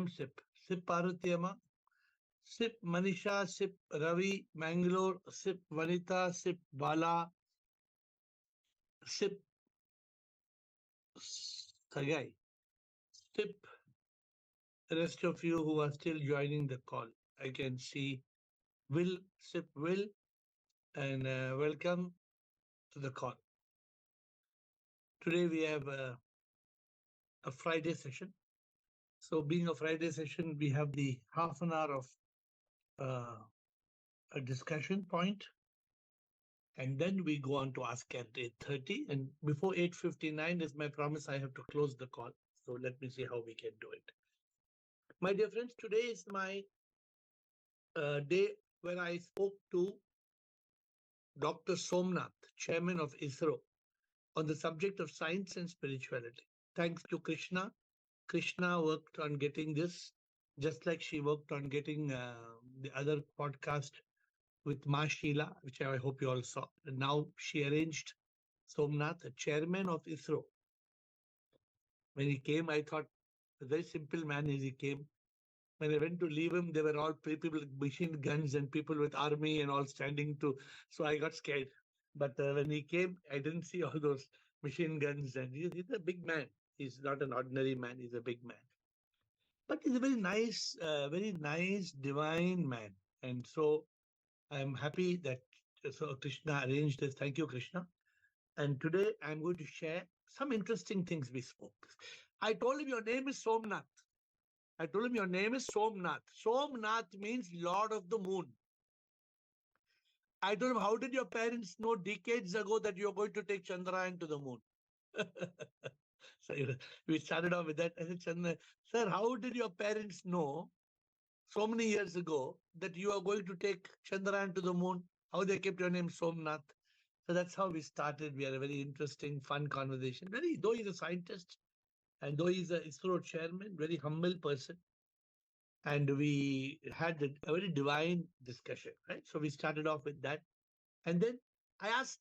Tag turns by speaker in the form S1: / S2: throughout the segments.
S1: M Sip. Sip Parvatiyama, Sip Manisha, Sip Ravi, Mangalore, Sip Vanita, Sip Bala, Sip Sagai, Sip the rest of you who are still joining the call. I can see Will, Sip Will, and welcome to the call. Today we have a Friday session. So being a Friday session, we have the half an hour of uh, a discussion point, and then we go on to ask at 8:30. And before 8:59 is my promise, I have to close the call. So let me see how we can do it. My dear friends, today is my day when I spoke to Dr. Somanath, Chairman of ISRO, on the subject of science and spirituality. Thanks to Krishna. Krishna worked on getting this, just like she worked on getting the other podcast with Ma Sheila, which I hope you all saw. And now she arranged Somnath, the chairman of ISRO. When he came, I thought, a very simple man as he came. When I went to leave him, there were all people with machine guns and people with army and all standing to. So I got scared. But when he came, I didn't see all those machine guns. And he's a big man. He's not an ordinary man. He's a big man. But he's a very nice, divine man. And so I'm happy that so Krishna arranged this. Thank you, Krishna. And today I'm going to share some interesting things we spoke. I told him your name is Somnath. I told him your name is Somnath. Somnath means Lord of the Moon. I told him, how did your parents know decades ago that you're going to take Chandrayaan to the moon? So we started off with that. I said, Chandra, sir, how did your parents know so many years ago that you are going to take Chandrayaan to the moon? How they kept your name Somnath? So that's how we started. We had a very interesting, fun conversation. Though he's a scientist and though he's a ISRO chairman, very humble person. And we had a very divine discussion, right? So we started off with that. And then I asked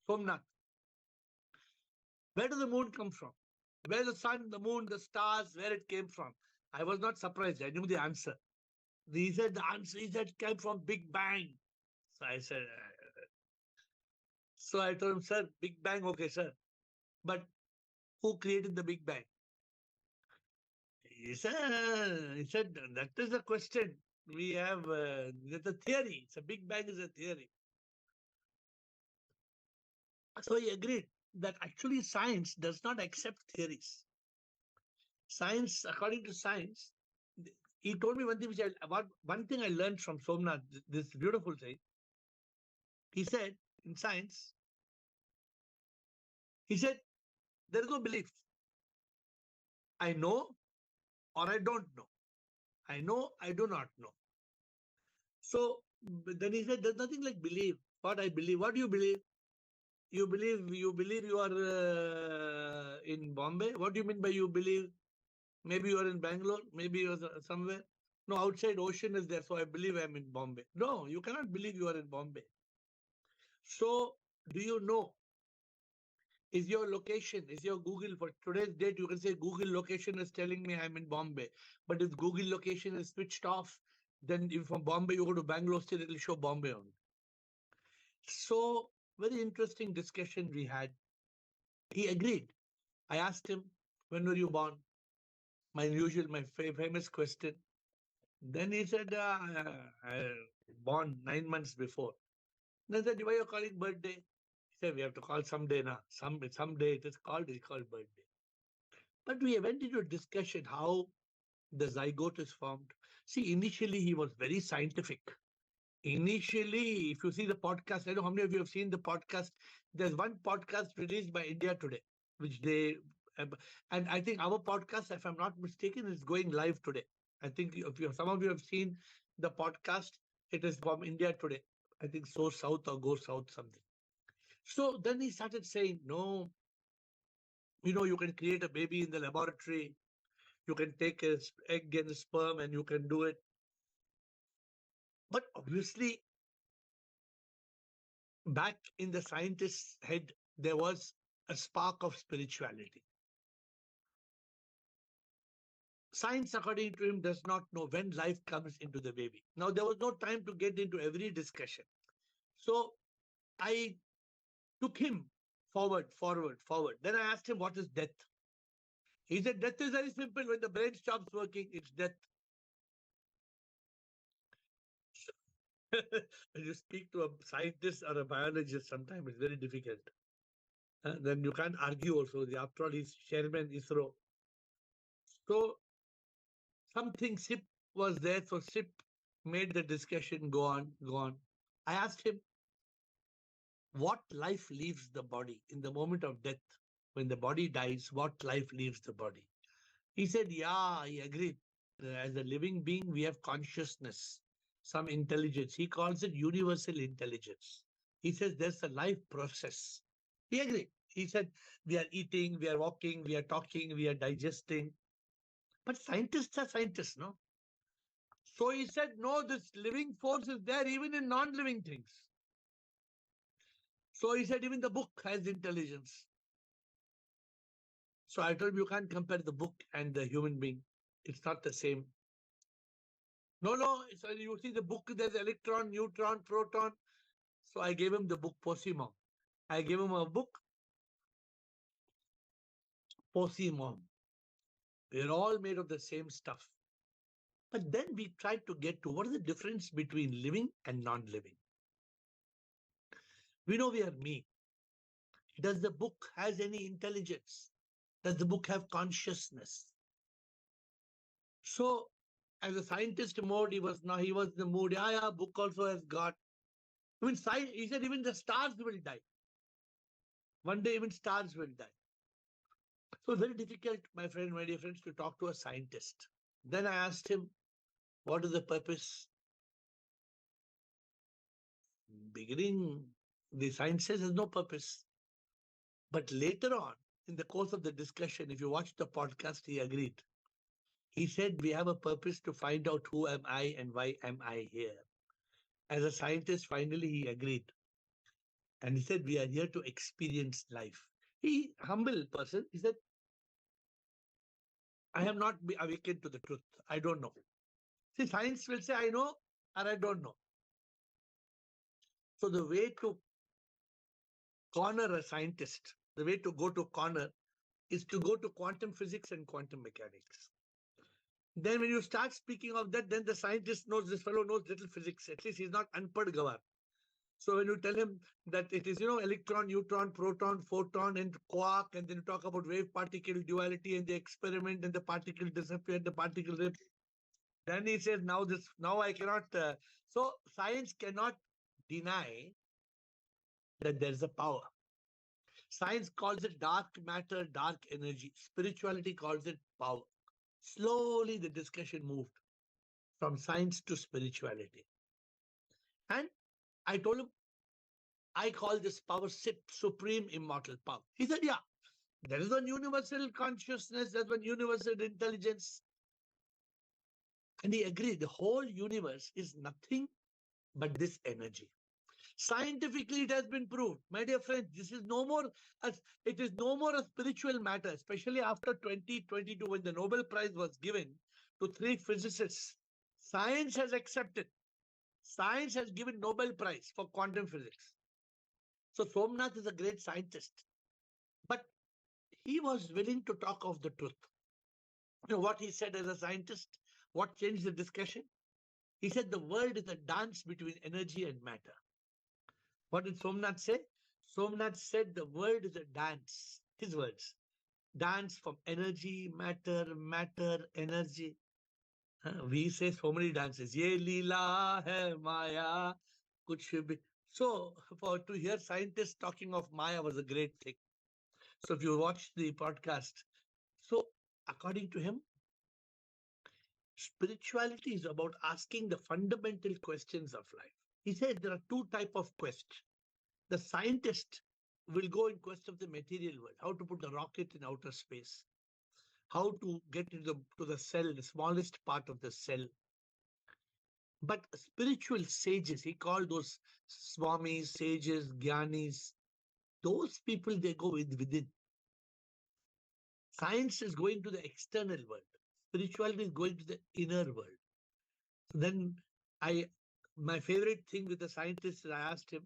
S1: Somnath, where does the moon come from? Where the sun, the moon, the stars, where it came from? I was not surprised. I knew the answer. He said the answer is that it came from Big Bang. So I said, so I told him, sir, Big Bang, okay, sir. But who created the Big Bang? He said, that is the question. We have the theory. It's a Big Bang is a theory. So he agreed that actually science does not accept theories. Science, according to science, he told me one thing one thing I learned from Somnath, this beautiful thing. He said, in science, he said, there is no belief. I know or I don't know. I know, I do not know. So then he said, there's nothing like belief. What I believe. What do you believe? You believe you are in Bombay. What do you mean by you believe? Maybe you are in Bangalore. Maybe you are somewhere. No, outside ocean is there. So I believe I'm in Bombay. No, you cannot believe you are in Bombay. So do you know? Is your location, is your Google for today's date? You can say Google location is telling me I'm in Bombay. But if Google location is switched off, then if from Bombay you go to Bangalore, still it will show Bombay on. So very interesting discussion we had. He agreed. I asked him, when were you born? My famous question. Then he said, I born 9 months before. Then I said, why are you calling birthday? He said, we have to call someday now. Someday it's called birthday. But we went into a discussion how the zygote is formed. See, initially he was very scientific. Initially, if you see the podcast, I don't know how many of you have seen the podcast. There's one podcast released by India Today, which they, and I think our podcast, if I'm not mistaken, is going live today. I think some of you have seen the podcast. It is from India Today. I think So South or Go South something. So then he started saying, no, you can create a baby in the laboratory. You can take an egg and a sperm and you can do it. But obviously, back in the scientist's head, there was a spark of spirituality. Science, according to him, does not know when life comes into the baby. Now, there was no time to get into every discussion. So I took him forward, forward, forward. Then I asked him, what is death? He said, death is very simple. When the brain stops working, it's death. When you speak to a scientist or a biologist, sometimes it's very difficult. Then you can't argue also. After all, he's chairman ISRO. So something SIP was there. So SIP made the discussion go on, go on. I asked him, what life leaves the body in the moment of death? When the body dies, what life leaves the body? He said, yeah, he agreed. As a living being, we have consciousness, some intelligence. He calls it universal intelligence. He says there's a life process. He agreed. He said, we are eating, we are walking, we are talking, we are digesting. But scientists are scientists, no? So he said, no, this living force is there even in non-living things. So he said, even the book has intelligence. So I told him, you can't compare the book and the human being. It's not the same. No, no. So you see the book, there's electron, neutron, proton. So I gave him the book Posimon. I gave him a book, Posimon. We're all made of the same stuff. But then we tried to get to what is the difference between living and non-living. We know we are me. Does the book has any intelligence? Does the book have consciousness? So as a scientist mode, he was in the mood. Yeah, book also has got. Even he said even the stars will die. One day even stars will die. So very difficult, my friend, my dear friends, to talk to a scientist. Then I asked him, what is the purpose? Beginning, the science says there's no purpose. But later on, in the course of the discussion, if you watch the podcast, he agreed. He said, we have a purpose to find out who am I and why am I here. As a scientist, finally, he agreed. And he said, we are here to experience life. He, humble person, he said, I have not been awakened to the truth. I don't know. See, science will say, I know or I don't know. So the way to corner a scientist, the way to go to corner is to go to quantum physics and quantum mechanics. Then when you start speaking of that, then the scientist knows this fellow knows little physics. At least he's not unpad gawar. So when you tell him that it is, electron, neutron, proton, photon, and quark, and then you talk about wave particle duality and the experiment and the particle disappear, the particle rip, then he says, now I cannot. So science cannot deny that there is a power. Science calls it dark matter, dark energy. Spirituality calls it power. Slowly the discussion moved from science to spirituality. And I told him, I call this power supreme immortal power. He said, yeah, there is one universal consciousness, there's one universal intelligence. And he agreed, the whole universe is nothing but this energy. Scientifically, it has been proved. My dear friends, this is no more, it is no more a spiritual matter, especially after 2022, when the Nobel Prize was given to 3 physicists. Science has accepted. Science has given Nobel Prize for quantum physics. So Somanath is a great scientist. But he was willing to talk of the truth. You know what he said as a scientist? What changed the discussion? He said the world is a dance between energy and matter. What did Somnath say? Somnath said the world is a dance. His words. Dance from energy, matter, energy. We say so many dances. Ye leela hai maya, kuch bhi. So to hear scientists talking of Maya was a great thing. So if you watch the podcast, so according to him, spirituality is about asking the fundamental questions of life. He said there are 2 types of questions. The scientist will go in quest of the material world, how to put a rocket in outer space, how to get to the cell, the smallest part of the cell. But spiritual sages, he called those swamis, sages, gyanis, those people, they go within. Science is going to the external world. Spirituality is going to the inner world. Then I, my favorite thing with the scientist, I asked him,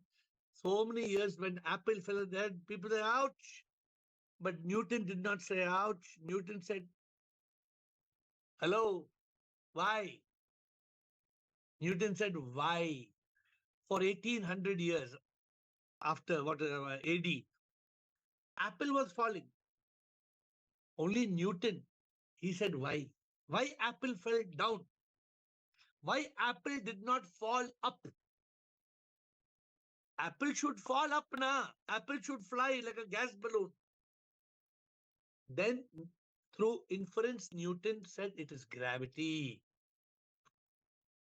S1: so many years when Apple fell on their head, people say, ouch. But Newton did not say ouch. Newton said, hello, why? Newton said, why? For 1800 years after what AD, Apple was falling. Only Newton, he said, why? Why Apple fell down? Why Apple did not fall up? Apple should fall up now. Apple should fly like a gas balloon. Then, through inference, Newton said it is gravity.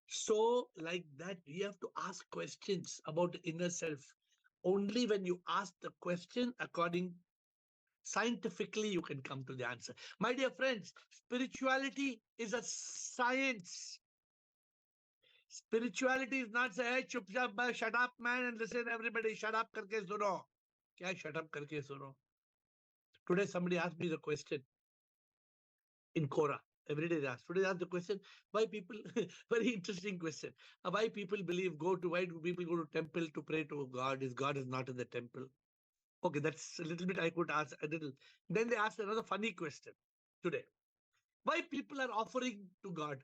S1: So, like that, we have to ask questions about the inner self. Only when you ask the question according scientifically, you can come to the answer. My dear friends, spirituality is a science. Spirituality is not say, hey, chup chap, shut up, man, and listen, everybody, shut up karke suno. Kya shut up karke suno? Today, somebody asked me the question in Quora. Every day they ask. Today they ask the question, why people, very interesting question. Why people believe, why do people go to temple to pray to God? Is God is not in the temple? Okay, that's a little bit I could ask a little. Then they asked another funny question today. Why people are offering to God?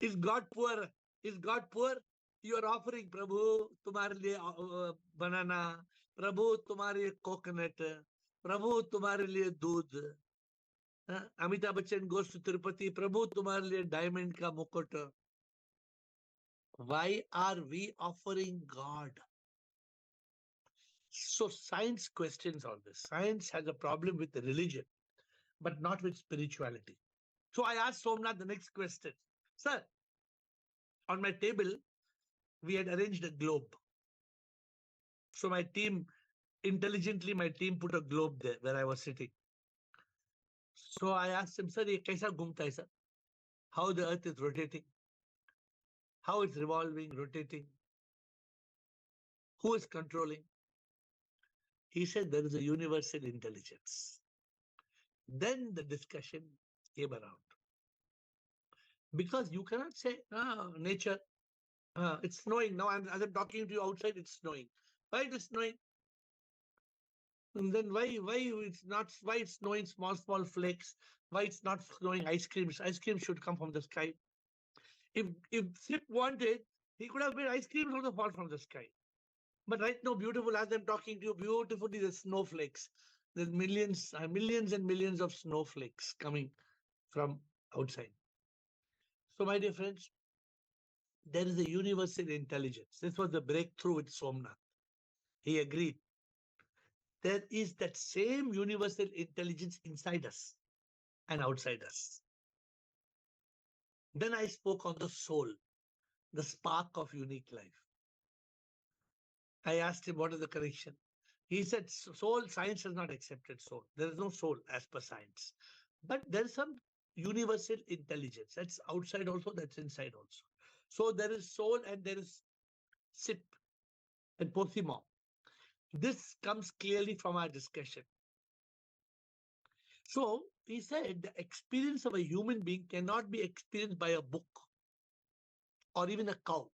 S1: Is God poor? Is God poor? You are offering, Prabhu, तुम्हारे लिए banana, Prabhu, तुम्हारे लिए coconut, Prabhu, तुम्हारे लिए दूध. Amitabh Bachchan goes to Tirupati, Prabhu, तुम्हारे लिए diamond का मुकुट. Why are we offering God? So science questions all this. Science has a problem with the religion, but not with spirituality. So I asked Somnath the next question. Sir, on my table, we had arranged a globe. So my team, intelligently, my team put a globe there where I was sitting. So I asked him, sir, ये कैसा घूमता है, sir? How the earth is rotating? How it's revolving, rotating? Who is controlling? He said there is a universal intelligence. Then the discussion came around. Because you cannot say, nature, it's snowing. Now, as I'm talking to you outside, it's snowing. Why it is snowing? And then why it's not, why it's snowing small flakes? Why it's not snowing ice creams? Ice cream should come from the sky. If Sip wanted, he could have made ice creams also fall from the sky. But right now, beautiful, as I'm talking to you, beautifully, the snowflakes. There's millions and millions of snowflakes coming from outside. So, my dear friends, there is a universal intelligence. This was the breakthrough with Somnath. He agreed. There is that same universal intelligence inside us and outside us. Then I spoke on the soul, the spark of unique life. I asked him, what is the connection? He said, soul, science has not accepted soul. There is no soul as per science. But there is some universal intelligence. That's outside also, that's inside also. So there is soul and there is SIP and Posimon. This comes clearly from our discussion. So he said the experience of a human being cannot be experienced by a book or even a cow.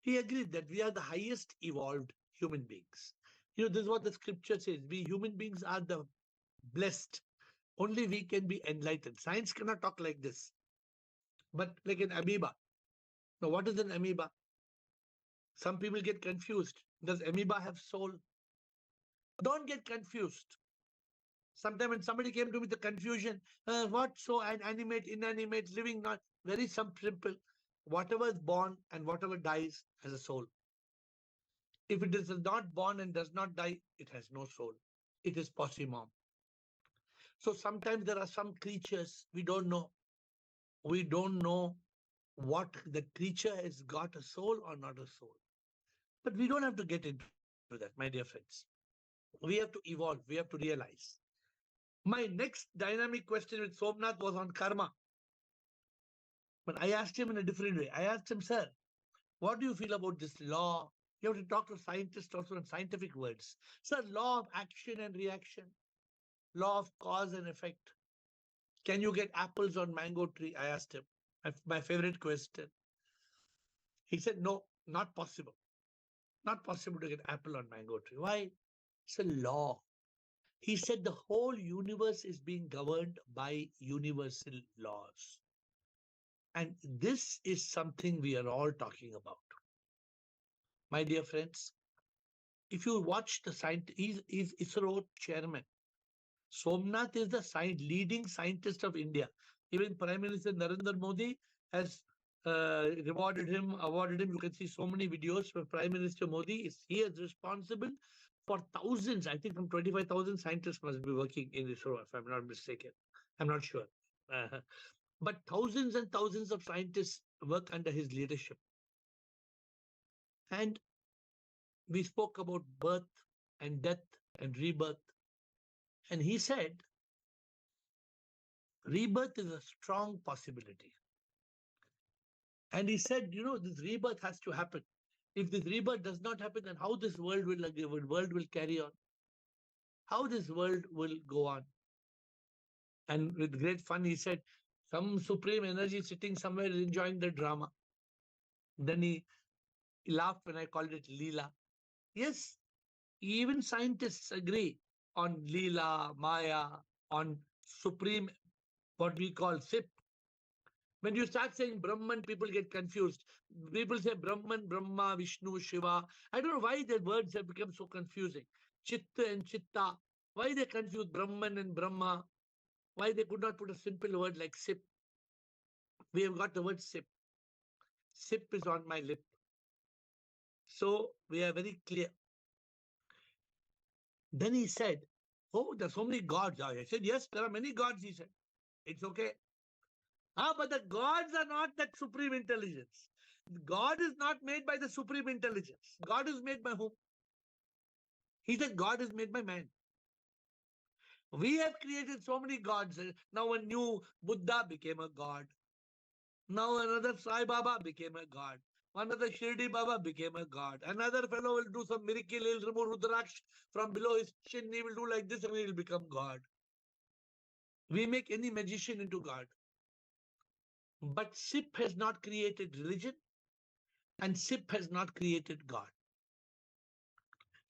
S1: He agreed that we are the highest evolved human beings. You know, this is what the scripture says. We human beings are the blessed. Only we can be enlightened. Science cannot talk like this. But like an amoeba. Now, what is an amoeba? Some people get confused. Does amoeba have soul? Don't get confused. Sometimes when somebody came to me with the confusion, what so and animate, inanimate, living, not very simple. Whatever is born and whatever dies has a soul. If it is not born and does not die, it has no soul. It is possimum. So sometimes there are some creatures we don't know. We don't know what the creature has got a soul or not a soul. But we don't have to get into that, my dear friends. We have to evolve. We have to realize. My next dynamic question with Somnath was on karma. But I asked him in a different way. I asked him, sir, what do you feel about this law? You have to talk to scientists also in scientific words. Sir, law of action and reaction, law of cause and effect. Can you get apples on mango tree? I asked him. My favorite question. He said, no, not possible. Not possible to get apple on mango tree. Why? It's a law. He said the whole universe is being governed by universal laws. And this is something we are all talking about. My dear friends, if you watch the scientist, he's ISRO chairman. Somanath is the leading scientist of India. Even Prime Minister Narendra Modi has awarded him. You can see so many videos where Prime Minister Modi he is responsible for thousands. I think some 25,000 scientists must be working in ISRO, if I'm not mistaken. I'm not sure. But thousands and thousands of scientists work under his leadership. And we spoke about birth and death and rebirth. And he said, rebirth is a strong possibility. And he said, this rebirth has to happen. If this rebirth does not happen, then how this world will carry on? How this world will go on? And with great fun, he said, some supreme energy sitting somewhere is enjoying the drama. Then he laughed when I called it Leela. Yes, even scientists agree on Leela, Maya, on supreme, what we call SIP. When you start saying Brahman, people get confused. People say Brahman, Brahma, Vishnu, Shiva. I don't know why their words have become so confusing. Chitta and Chitta. Why they confuse Brahman and Brahma? Why they could not put a simple word like SIP? We have got the word SIP. SIP is on my lip. So we are very clear. Then he said, oh, there's so many gods. I said, yes, there are many gods, he said. It's okay. But the gods are not that supreme intelligence. God is not made by the supreme intelligence. God is made by whom? He said God is made by man. We have created so many gods. Now a new Buddha became a god. Now another Sai Baba became a god. Another Shirdi Baba became a god. Another fellow will do some miracle. He'll remove Rudraksh from below his chin. He will do like this and he will become God. We make any magician into God. But SIP has not created religion and SIP has not created God.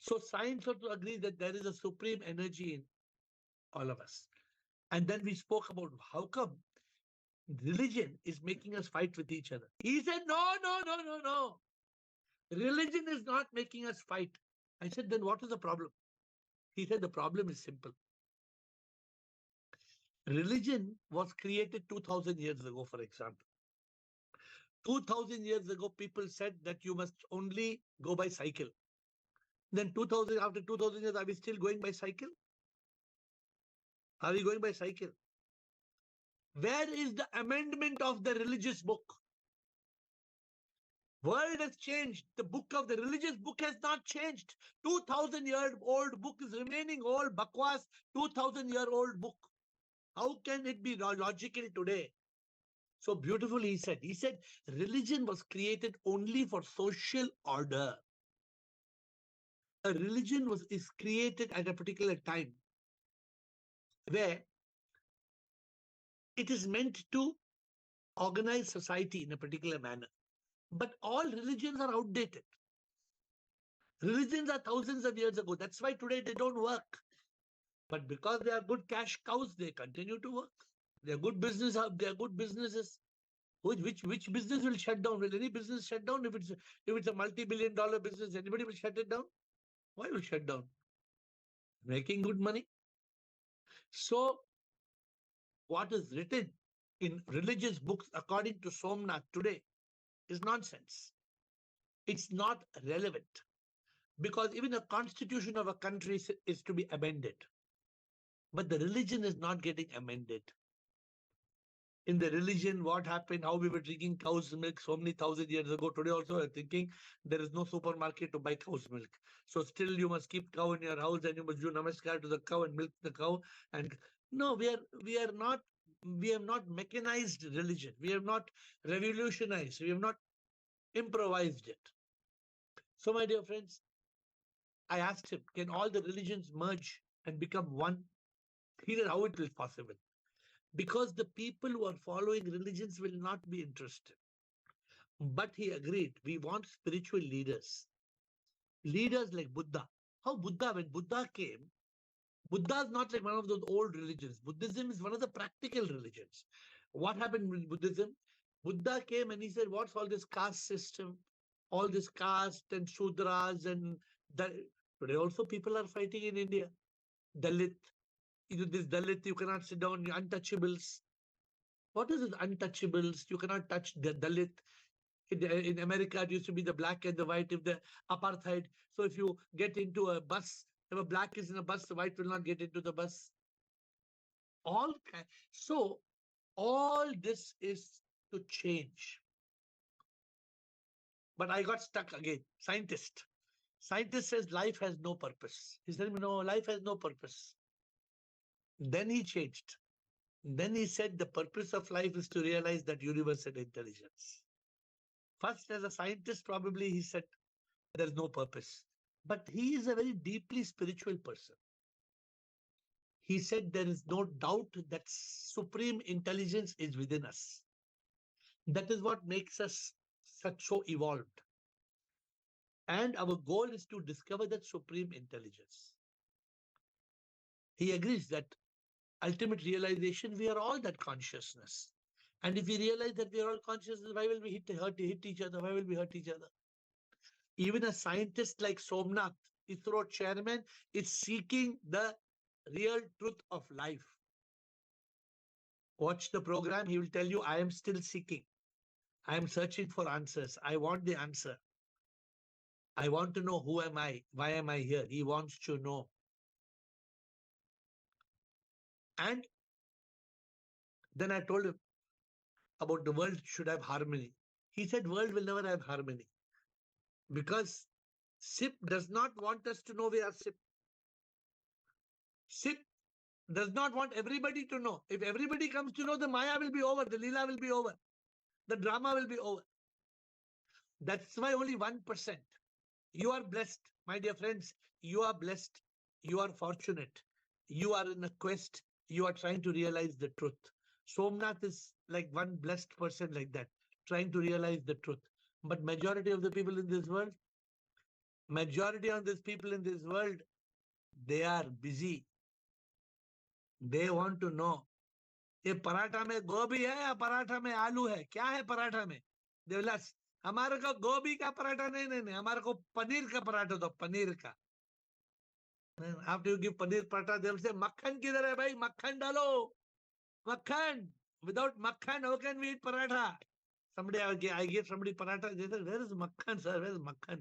S1: So science ought to agree that there is a supreme energy in all of us. And then we spoke about how come religion is making us fight with each other. He said, no. Religion is not making us fight. I said, then what is the problem? He said, the problem is simple. Religion was created 2000 years ago, for example. 2000 years ago, people said that you must only go by cycle. Then after 2000 years, are we still going by cycle? Are we going by cycle? Where is the amendment of the religious book? World has changed. The book of the religious book has not changed. 2000-year-old book is remaining old. Bakwas, 2000-year-old book. How can it be logical today? So beautifully he said. He said religion was created only for social order. A religion is created at a particular time where it is meant to organize society in a particular manner. But all religions are outdated. Religions are thousands of years ago. That's why today they don't work. But because they are good cash cows, they continue to work. They are good business. They are good businesses. Which business will shut down? Will any business shut down? If it's a multi-billion-dollar business, anybody will shut it down? Why will shut down? Making good money. So what is written in religious books according to Somnath today is nonsense. It's not relevant because even a constitution of a country is to be amended. But the religion is not getting amended. In the religion, what happened, how we were drinking cow's milk so many thousand years ago. Today also I'm thinking there is no supermarket to buy cow's milk. So still you must keep cow in your house and you must do namaskar to the cow and milk the cow. And no, we have not mechanized religion. We have not revolutionized. We have not improvised it. So my dear friends, I asked him, can all the religions merge and become one? He said, how it is possible? because the people who are following religions will not be interested. But he agreed, we want spiritual leaders, leaders like Buddha. How Buddha, when Buddha came, Buddha is not like one of those old religions. Buddhism is one of the practical religions. What happened with Buddhism? Buddha came and he said, what's all this caste system? All this caste and Shudras and that. Today also people are fighting in India. Dalit. This Dalit, you cannot sit down, untouchables. What is it, untouchables? You cannot touch the Dalit. In America, it used to be the black and the white, if the apartheid. So if you get into a bus, if a black is in a bus, the white will not get into the bus. So all this is to change. But I got stuck again. Scientist. Scientist says life has no purpose. He said, no, life has no purpose. Then he changed. Then he said the purpose of life is to realize that universe and intelligence. First, as a scientist, probably he said there's no purpose. But he is a very deeply spiritual person. He said there is no doubt that supreme intelligence is within us. That is what makes us such so evolved. And our goal is to discover that supreme intelligence. He agrees that ultimate realization, we are all that consciousness. And if we realize that we are all consciousness, why will we hit each other? Why will we hurt each other? Even a scientist like Somanath, ISRO chairman, is seeking the real truth of life. Watch the program. He will tell you, I am still seeking. I am searching for answers. I want the answer. I want to know who am I? Why am I here? He wants to know. And then I told him about the world should have harmony. He said world will never have harmony because SIP does not want us to know we are SIP. SIP does not want everybody to know. If everybody comes to know, the Maya will be over, the Leela will be over, the drama will be over. That's why only 1%. You are blessed, my dear friends. You are blessed. You are fortunate. You are in a quest. You are trying to realize the truth. Somnath is like one blessed person like that, trying to realize the truth. But majority of the people in this world, they are busy. They want to know. ये पराठा में गोभी है या पराठा में आलू है? क्या है पराठा में? देवलास, हमारे को गोभी का पराठा नहीं, हमारे को पनीर का पराठा दो, पनीर का. After you give paneer paratha, they'll say, makhan kidhar hai bhai? Makhan dalo. Makhan. Without makhan, how can we eat paratha? I gave somebody paratha. They said, where is makhan, sir? Where is makhan?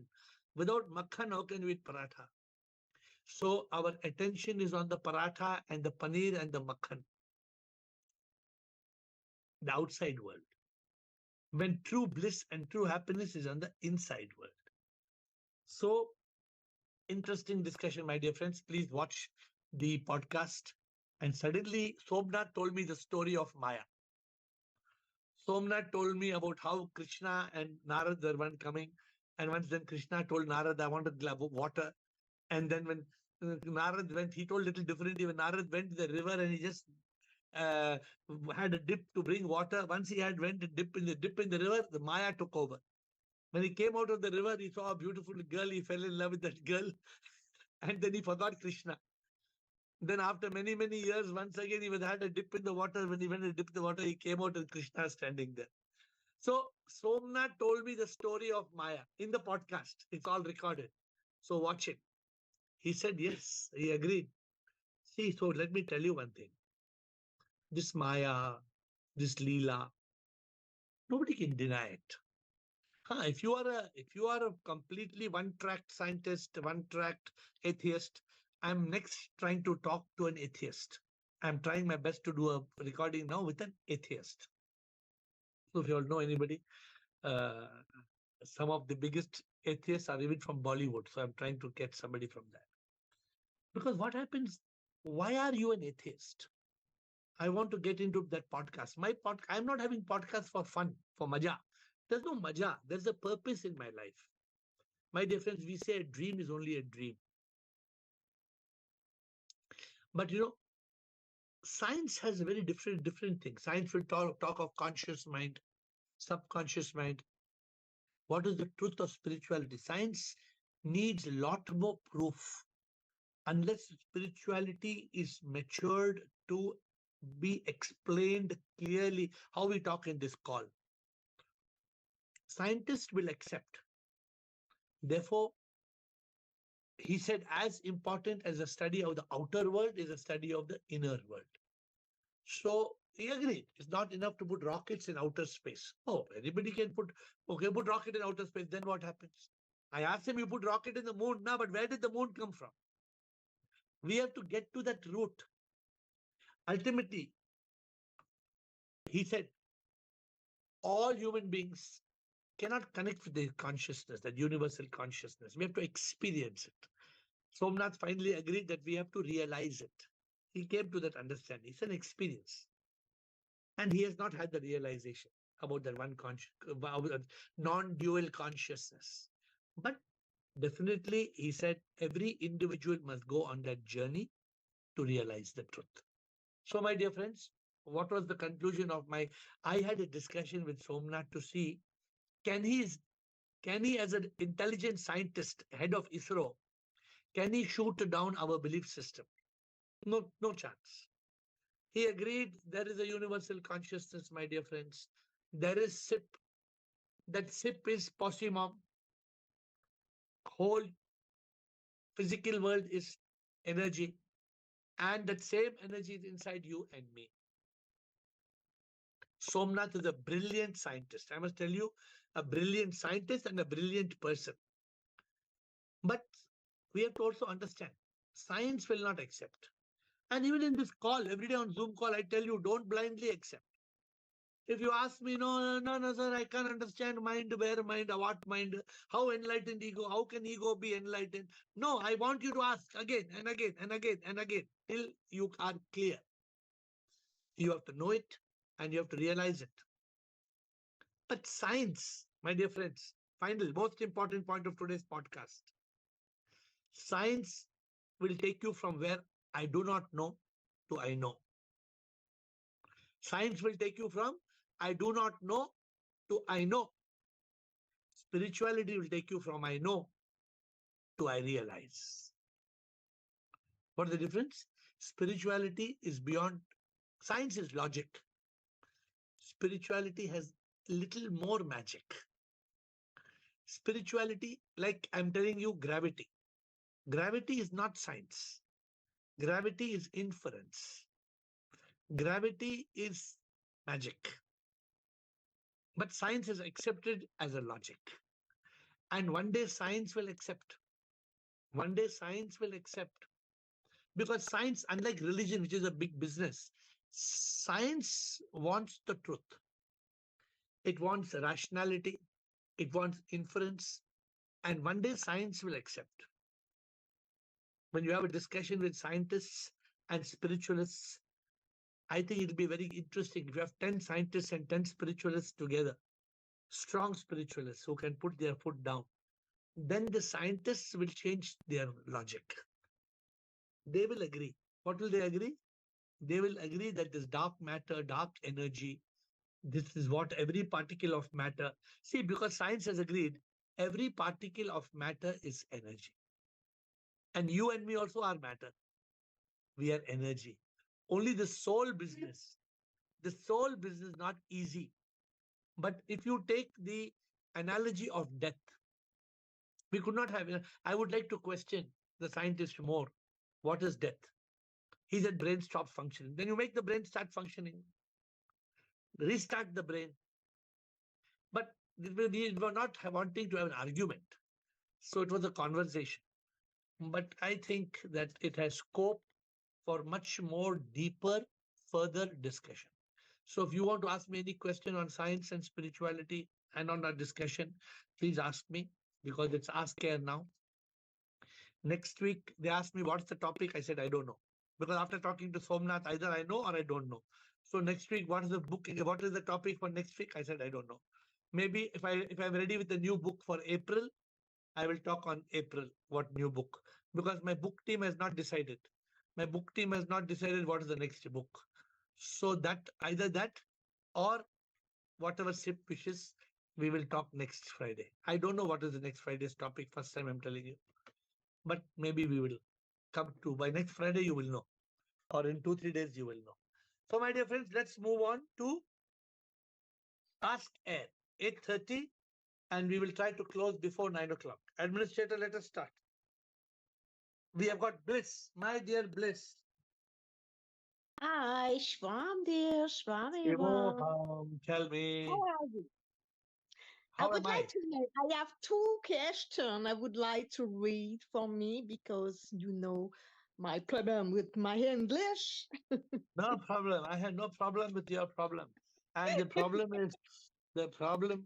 S1: Without makhan, how can we eat paratha? So our attention is on the paratha and the paneer and the makhan. The outside world. When true bliss and true happiness is on the inside world. So, interesting discussion, my dear friends. Please watch the podcast. And suddenly, Somnath told me the story of Maya. Somnath told me about how Krishna and Narad were one coming. And once then Krishna told Narad, I want a glass of water. And then when Narad went, he told a little differently. When Narad went to the river and he just had a dip to bring water. Once he had went to dip in the river, the Maya took over. When he came out of the river, he saw a beautiful girl. He fell in love with that girl. And then he forgot Krishna. Then after many, many years, once again, he had a dip in the water. When he went to dip in the water, he came out and Krishna standing there. So Somnath told me the story of Maya in the podcast. It's all recorded. So watch it. He said, yes, he agreed. See, so let me tell you one thing. This Maya, this Leela, nobody can deny it. If you are a completely one-track scientist, one-track atheist, I'm next trying to talk to an atheist. I'm trying my best to do a recording now with an atheist. So if you all know anybody, some of the biggest atheists are even from Bollywood. So I'm trying to get somebody from that. Because what happens? Why are you an atheist? I want to get into that podcast. I'm not having podcasts for fun, for maja. There's no maja. There's a purpose in my life. My dear friends, we say a dream is only a dream. But Science has a very different thing. Science will talk of conscious mind, subconscious mind. What is the truth of spirituality? Science needs a lot more proof. Unless spirituality is matured to be explained clearly, how we talk in this call, scientists will accept. Therefore, he said, as important as the study of the outer world is a study of the inner world. So he agreed. It's not enough to put rockets in outer space. Oh, anybody can put rocket in outer space. Then what happens? I asked him, you put rocket in the moon now, but where did the moon come from? We have to get to that root. Ultimately, he said, all human beings cannot connect with the consciousness, that universal consciousness. We have to experience it. Somnath finally agreed that we have to realize it. He came to that understanding. It's an experience. And he has not had the realization about that non-dual consciousness. But definitely, he said, every individual must go on that journey to realize the truth. So, my dear friends, what was the conclusion of I had a discussion with Somnath to see, can he, as an intelligent scientist, head of ISRO, can he shoot down our belief system? No, no chance. He agreed there is a universal consciousness, my dear friends. There is SIP. That SIP is possimum. Whole physical world is energy. And that same energy is inside you and me. Somnath is a brilliant scientist. I must tell you, a brilliant scientist and a brilliant person. But we have to also understand, science will not accept. And even in this call, every day on Zoom call, I tell you, don't blindly accept. If you ask me, no, sir, I can't understand mind, where mind, what mind, how enlightened ego, how can ego be enlightened? No, I want you to ask again and again and again and again till you are clear. You have to know it and you have to realize it. But science, my dear friends, final, most important point of today's podcast. Science will take you from where I do not know to I know. Science will take you from I do not know to I know. Spirituality will take you from I know to I realize. What is the difference? Spirituality is beyond, science is logic. Spirituality has little more magic. Spirituality, like I'm telling you, gravity. Gravity is not science. Gravity is inference. Gravity is magic. But science is accepted as a logic. And one day science will accept. One day science will accept. Because science, unlike religion, which is a big business, science wants the truth. It wants rationality. It wants inference. And one day science will accept. When you have a discussion with scientists and spiritualists, I think it'll be very interesting if you have 10 scientists and 10 spiritualists together, strong spiritualists who can put their foot down. Then the scientists will change their logic. They will agree. What will they agree? They will agree that this dark matter, dark energy, this is what every particle of matter. See, because science has agreed, every particle of matter is energy. And you and me also are matter. We are energy. Only the soul business. The soul business is not easy. But if you take the analogy of death, we could not have. I would like to question the scientist more. What is death? He said brain stops functioning. Then you make the brain start functioning. Restart the brain. But we were not wanting to have an argument. So it was a conversation. But I think that it has scope for much more deeper, further discussion. So if you want to ask me any question on science and spirituality and on our discussion, please ask me, because it's Ask AiR now. Next week, they asked me, what's the topic? I said, I don't know. Because after talking to Somnath, either I know or I don't know. So next week, what is the book? What is the topic for next week? I said, I don't know. Maybe if I'm ready with the new book for April, I will talk on April, what new book. Because my book team has not decided. My book team has not decided what is the next book. So that either that or whatever SIP wishes, we will talk next Friday. I don't know what is the next Friday's topic. First time I'm telling you, but maybe we will come to by next Friday. You will know, or in 2-3 days you will know. So, my dear friends, let's move on to Ask Air 8:30, and we will try to close before 9 o'clock. Administrator, let us start. We have got Bliss, my dear Bliss.
S2: Hi, Schwam dear, Schwam.
S1: Tell
S2: How
S1: me,
S2: are you? I
S1: how
S2: would
S1: am
S2: like
S1: I?
S2: to know, I have two questions I would like to read for me because my problem with my English.
S1: No problem. I had no problem with your problem. And the problem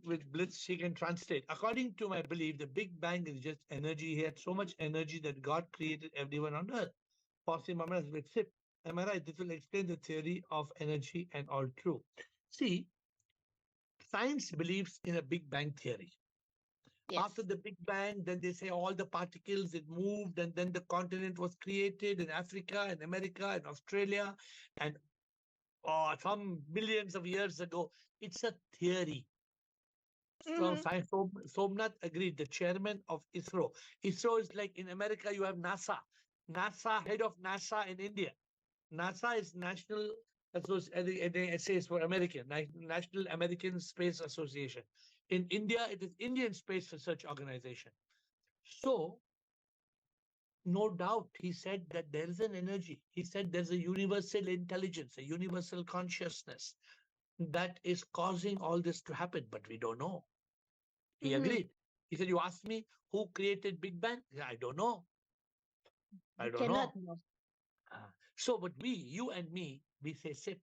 S1: with Blitz, she can translate. According to my belief, the Big Bang is just energy. He had so much energy that God created everyone on Earth. Possible moments with SIP. Am I right? This will explain the theory of energy and all true. See, science believes in a Big Bang theory. After
S2: Yes.
S1: the Big Bang, then they say all the particles it moved, and then the continent was created in Africa and America and Australia and some millions of years ago. It's a theory. So
S2: Mm-hmm.
S1: Somnath agreed, the chairman of ISRO. ISRO is like in America, you have NASA. NASA, head of NASA in India. NASA is National SAS for American, National American Space Association. In India, it is Indian Space Research Organization. So, no doubt, he said that there is an energy. He said there's a universal intelligence, a universal consciousness that is causing all this to happen, but we don't know. He
S2: Mm-hmm.
S1: agreed. He said, "You asked me who created Big Bang? Yeah, I don't know. I
S2: You
S1: don't
S2: cannot
S1: know."
S2: know.
S1: So, but you and me, we say SIP.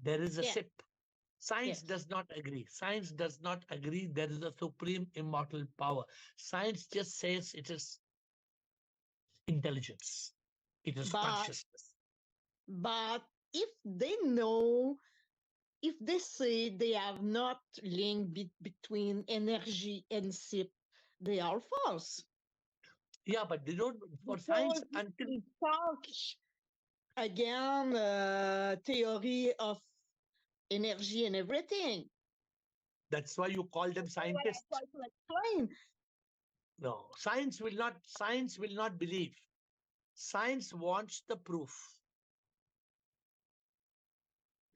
S1: There is a
S2: Yeah.
S1: SIP. Science
S2: Yes.
S1: does not agree. Science does not agree there is a supreme immortal power. Science just says it is intelligence, it is
S2: But
S1: consciousness.
S2: but if they know, if they say they have not link between energy and SIP, they are false
S1: Yeah, but they don't, for science,
S2: because
S1: until
S2: it talks again theory of energy and everything.
S1: that's why you call them
S2: That's what I
S1: scientists.
S2: try to explain.
S1: No, science will not believe. Science wants the proof.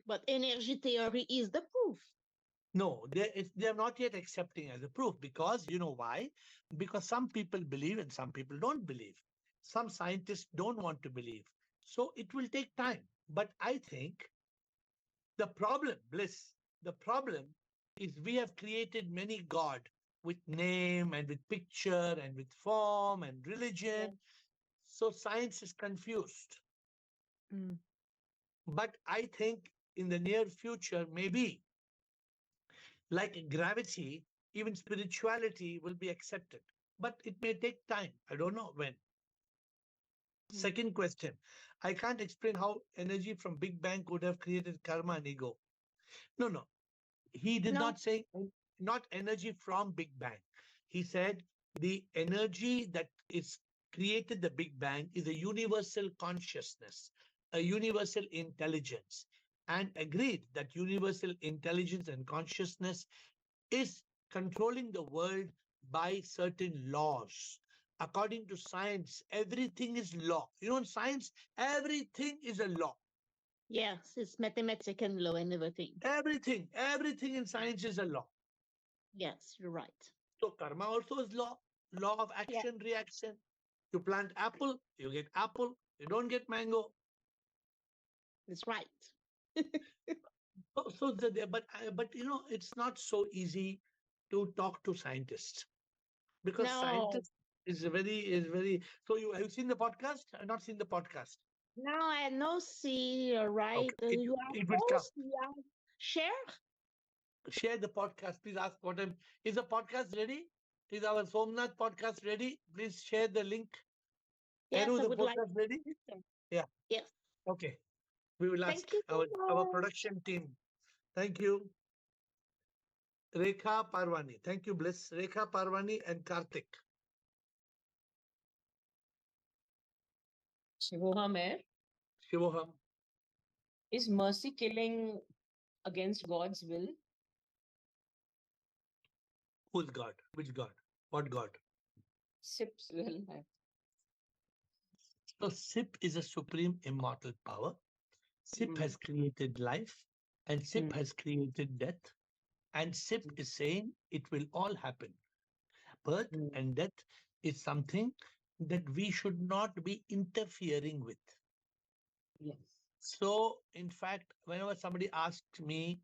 S2: But energy theory is the proof.
S1: No, they're not yet accepting as a proof because you know why? Because some people believe and some people don't believe. Some scientists don't want to believe. So it will take time. But I think the problem, Bliss, the problem is we have created many God with name and with picture and with form and
S2: Yes.
S1: religion. So science is confused.
S2: Mm.
S1: But I think in the near future, maybe like gravity, even spirituality will be accepted. But it may take time. I don't know when.
S2: Mm.
S1: Second question. I can't explain how energy from Big Bang could have created karma and ego. No, no. He did
S2: No.
S1: not say not energy from Big Bang. He said the energy that is created the Big Bang is a universal consciousness, a universal intelligence, and agreed that universal intelligence and consciousness is controlling the world by certain laws. According to science, everything is law. You know, in science, everything is a law.
S2: Yes, it's mathematical and law and everything.
S1: Everything in science is a law.
S2: Yes, you're right.
S1: So karma also is law, law of
S2: Yeah,
S1: action, reaction. You plant apple, you get apple. You don't get mango.
S2: that's right.
S1: But you know, it's not so easy to talk to scientists because
S2: No,
S1: scientists is very. So you have you seen the podcast? I've not seen the podcast.
S2: no, I no see, right.
S1: Okay, it
S2: You are
S1: it will come.
S2: post, you are share.
S1: Share the podcast. Please ask what I'm. Is the podcast ready? Is our Somnath podcast ready? Please share the link.
S2: Yes,
S1: Anu,
S2: I
S1: the
S2: would like
S1: podcast ready?
S2: to listen.
S1: Yeah.
S2: Yes.
S1: Okay. We will ask
S2: Thank you
S1: our
S2: so much.
S1: production team. Thank you. Rekha Parwani. Thank you, Bliss. Rekha Parwani and Karthik.
S3: Shivoham AiR.
S1: Shivoham.
S3: Is mercy killing against God's will?
S1: Who's God? Which God? What God?
S3: SIP's will.
S1: So SIP is a supreme immortal power. SIP has created life, and SIP has created death. And SIP is saying it will all happen. Birth and death is something that we should not be interfering with.
S3: Yes.
S1: So, in fact, whenever somebody asks me,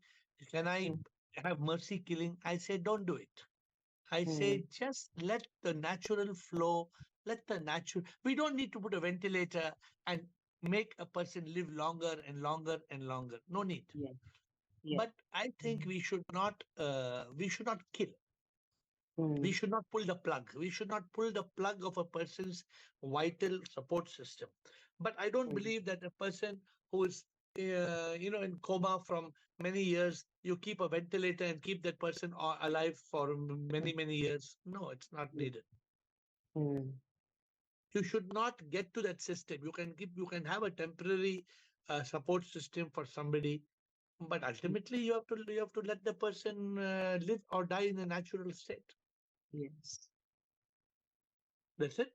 S1: can I have mercy killing? I say, don't do it. I say, just let the natural flow, let the natural, we don't need to put a ventilator and make a person live longer and longer and longer. No need.
S3: Yes. Yes.
S1: But I think we should not kill. We should not pull the plug. We should not pull the plug of a person's vital support system. But I don't believe that a person who is, in coma from many years, you keep a ventilator and keep that person alive for many, many years. No, it's not needed. You should not get to that system. You can have a temporary support system for somebody, but ultimately you have to let the person live or die in a natural state.
S3: Yes.
S1: That's it.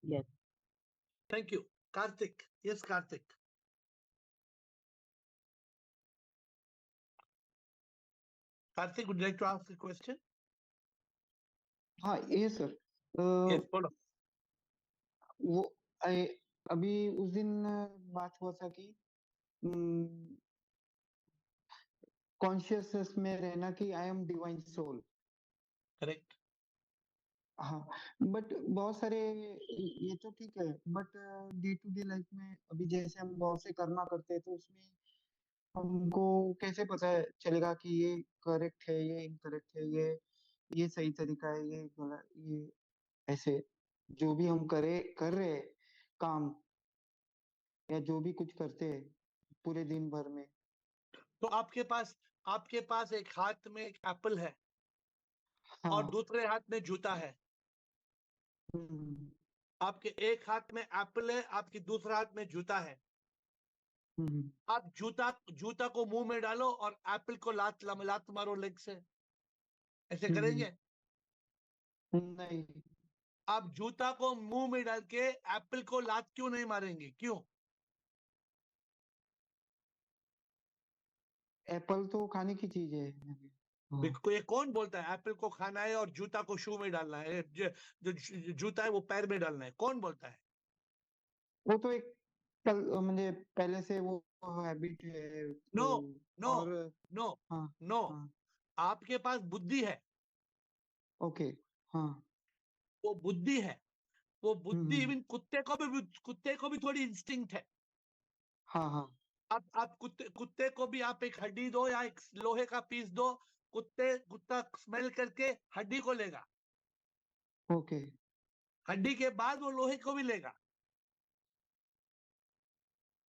S3: Yes.
S1: Thank you. Karthik. Yes, Karthik. Karthik, would you like to ask a question?
S4: हाँ ये sir
S1: Yes, follow.
S4: वो I अभी उस दिन बात हुआ था कि कॉन्शियसनेस में रहना कि I am divine soul
S1: Correct.
S4: हाँ बट बहुत सारे ये तो ठीक है but day to day life में अभी जैसे हम बहुत से कर्मा करते हैं तो उसमें हमको कैसे पता चलेगा कि ये करेक्ट है ये इनकरेक्ट है ये सही तरीका है ये गलत ये ऐसे जो भी हम कर रहे हैं काम या जो भी कुछ करते हैं पूरे दिन भर में
S1: तो आपके पास एक हाथ में एक एप्पल है
S4: हाँ
S1: और दूसरे हाथ में जूता है. आपके एक हाथ में एप्पल है, आपकी दूसरे हाथ में जूता है. आप जूता को मुंह में डालो और एप्पल को लात मारो लेग से. ऐसे करेंगे?
S4: नहीं
S1: आप जूता को मुंह में डाल के एप्पल को लात क्यों नहीं मारेंगे? क्यों?
S4: एप्पल तो खाने की चीज है
S1: ये कौन बोलता है एप्पल को खाना है और जूता को शू में डालना है, जो जूता है वो पैर में डालना है? कौन बोलता है?
S4: वो तो एक म्हणजे पहले से वो हैबिट है
S1: नो नो
S4: और
S1: नो
S4: हाँ
S1: नो
S4: हाँ
S1: आपके पास बुद्धि है.
S4: ओके हाँ
S1: वो बुद्धि है. वो बुद्धि इवन कुत्ते को भी थोड़ी इंस्टिंक्ट है.
S4: हाँ हाँ
S1: आप कुत्ते को भी आप एक हड्डी दो या एक लोहे का पीस दो, कुत्ता स्मेल करके हड्डी को लेगा.
S4: ओके
S1: हड्डी के बाद वो लोहे को भी लेगा,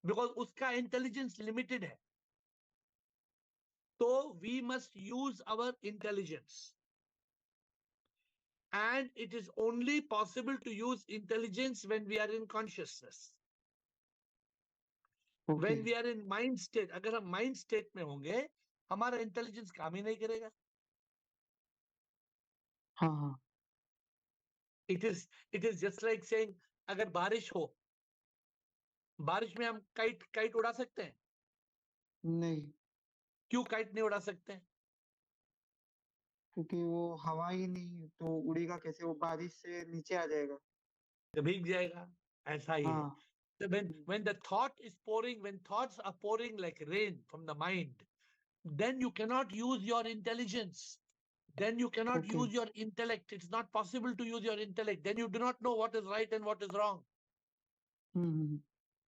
S1: बिकॉज उसका इंटेलिजेंस लिमिटेड है. तो we must use our intelligence, and it is only possible to use intelligence when we are in consciousness. When we are in mind state, अगर हम mind state में होंगे, हमारा इंटेलिजेंस काम ही नहीं करेगा.
S4: हाँ हाँ
S1: It is just like saying, अगर बारिश हो, बारिश में हम काइट उड़ा सकते हैं?
S4: नहीं
S1: क्यों काइट नहीं उड़ा सकते हैं?
S4: क्योंकि वो हवा ही नहीं है तो उड़ेगा कैसे वो बारिश से नीचे आ जाएगा
S1: तो भीग जाएगा. ऐसा ही है.
S4: हाँ
S1: So when the thought is pouring, when thoughts are pouring like rain from the mind, then you cannot use your intelligence. Then you cannot use your intellect. It's not possible to use your intellect. Then you do not know what is right and what is wrong.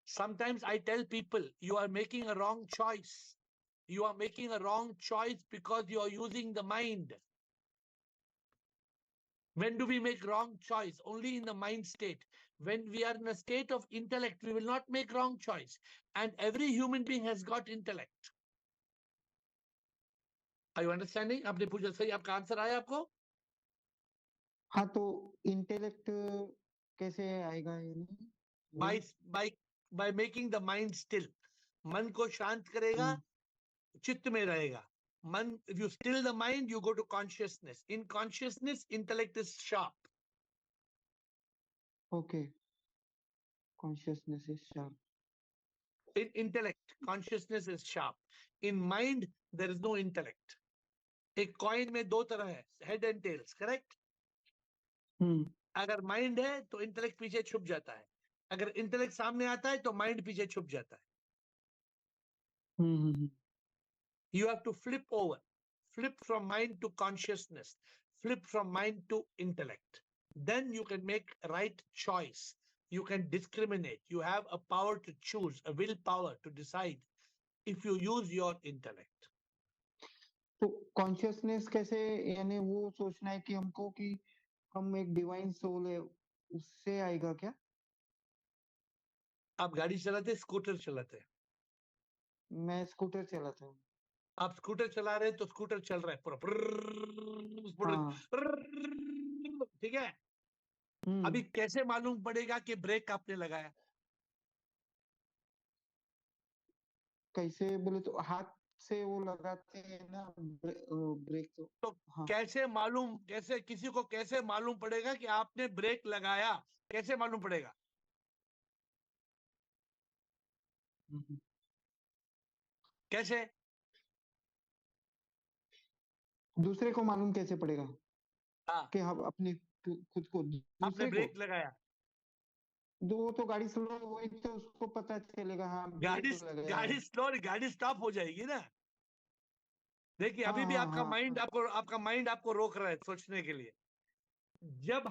S1: Sometimes I tell people, you are making a wrong choice. You are making a wrong choice because you are using the mind. When do we make wrong choice? Only in the mind state. When we are in a state of intellect, we will not make wrong choice. And every human being has got intellect. Are you understanding? आपने पूछा सही, आपका answer आया आपको?
S4: हाँ तो intellect कैसे आएगा ये
S1: by by making the mind still. मन को शांत करेगा, चित्त में रहेगा. Man, if you still the mind, you go to consciousness. In consciousness, intellect is sharp.
S4: Okay. Consciousness is sharp.
S1: In intellect, consciousness is sharp. In mind, there is no intellect. एक coin में दो तरह है, head and tails, correct? अगर mind है तो intellect पीछे छुप जाता है. अगर intellect सामने आता है तो mind पीछे छुप जाता है. You have to flip over, flip from mind to consciousness, flip from mind to intellect. Then you can make right choice. You can discriminate. You have a power to choose, a willpower to decide if you use your intellect.
S4: तो consciousness कैसे, यानी वो सोचना है कि हमको कि हम एक डिवाइन सोल है, उससे आएगा क्या?
S1: आप गाड़ी चलाते, स्कूटर चलाते?
S4: मैं स्कूटर चलाता हूँ.
S1: आप स्कूटर चला रहे हैं तो स्कूटर चल रहा है पूरा, ठीक है? अभी कैसे मालूम पड़ेगा कि ब्रेक आपने लगाया?
S4: कैसे बोले तो हाथ से वो लगाते हैं ना ब्रेक.
S1: तो कैसे मालूम, कैसे किसी को कैसे मालूम पड़ेगा कि आपने ब्रेक लगाया? कैसे मालूम पड़ेगा? कैसे?
S4: दूसरे को मालूम कैसे पड़ेगा? कि हम अपने खुद को
S1: आपने ब्रेक लगाया.
S4: दो तो गाड़ी स्लो हुई तो उसको पता चलेगा. हाँ,
S1: गाड़ी स्लो, गाड़ी स्टॉप हो जाएगी ना. देखिए अभी भी आपका माइंड आपको रोक रहा है सोचने के लिए. जब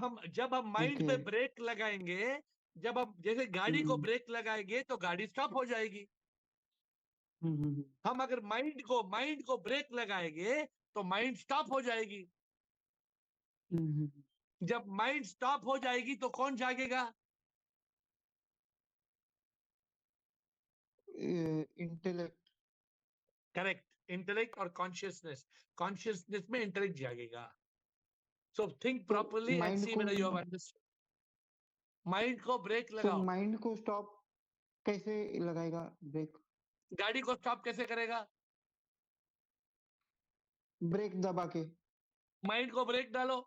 S1: हम माइंड पे ब्रेक लगाएंगे, जब हम जैसे गाड़ी को ब्रेक लगाएंगे तो गाड़ी स्टॉप हो जाएगी. हम अगर माइंड को ब्रेक लगाएंगे तो माइंड स्टॉप हो जाएगी. जब माइंड स्टॉप हो जाएगी तो कौन जागेगा?
S4: इंटेलेक्ट.
S1: करेक्ट. इंटेलेक्ट और कॉन्शियसनेस में इंटेलेक्ट जागेगा. So think properly and see whether you have understood. Mind को ब्रेक लगाओ.
S4: माइंड को स्टॉप कैसे लगाएगा ब्रेक?
S1: गाड़ी को स्टॉप कैसे करेगा?
S4: ब्रेक दबा के.
S1: माइंड को ब्रेक डालो.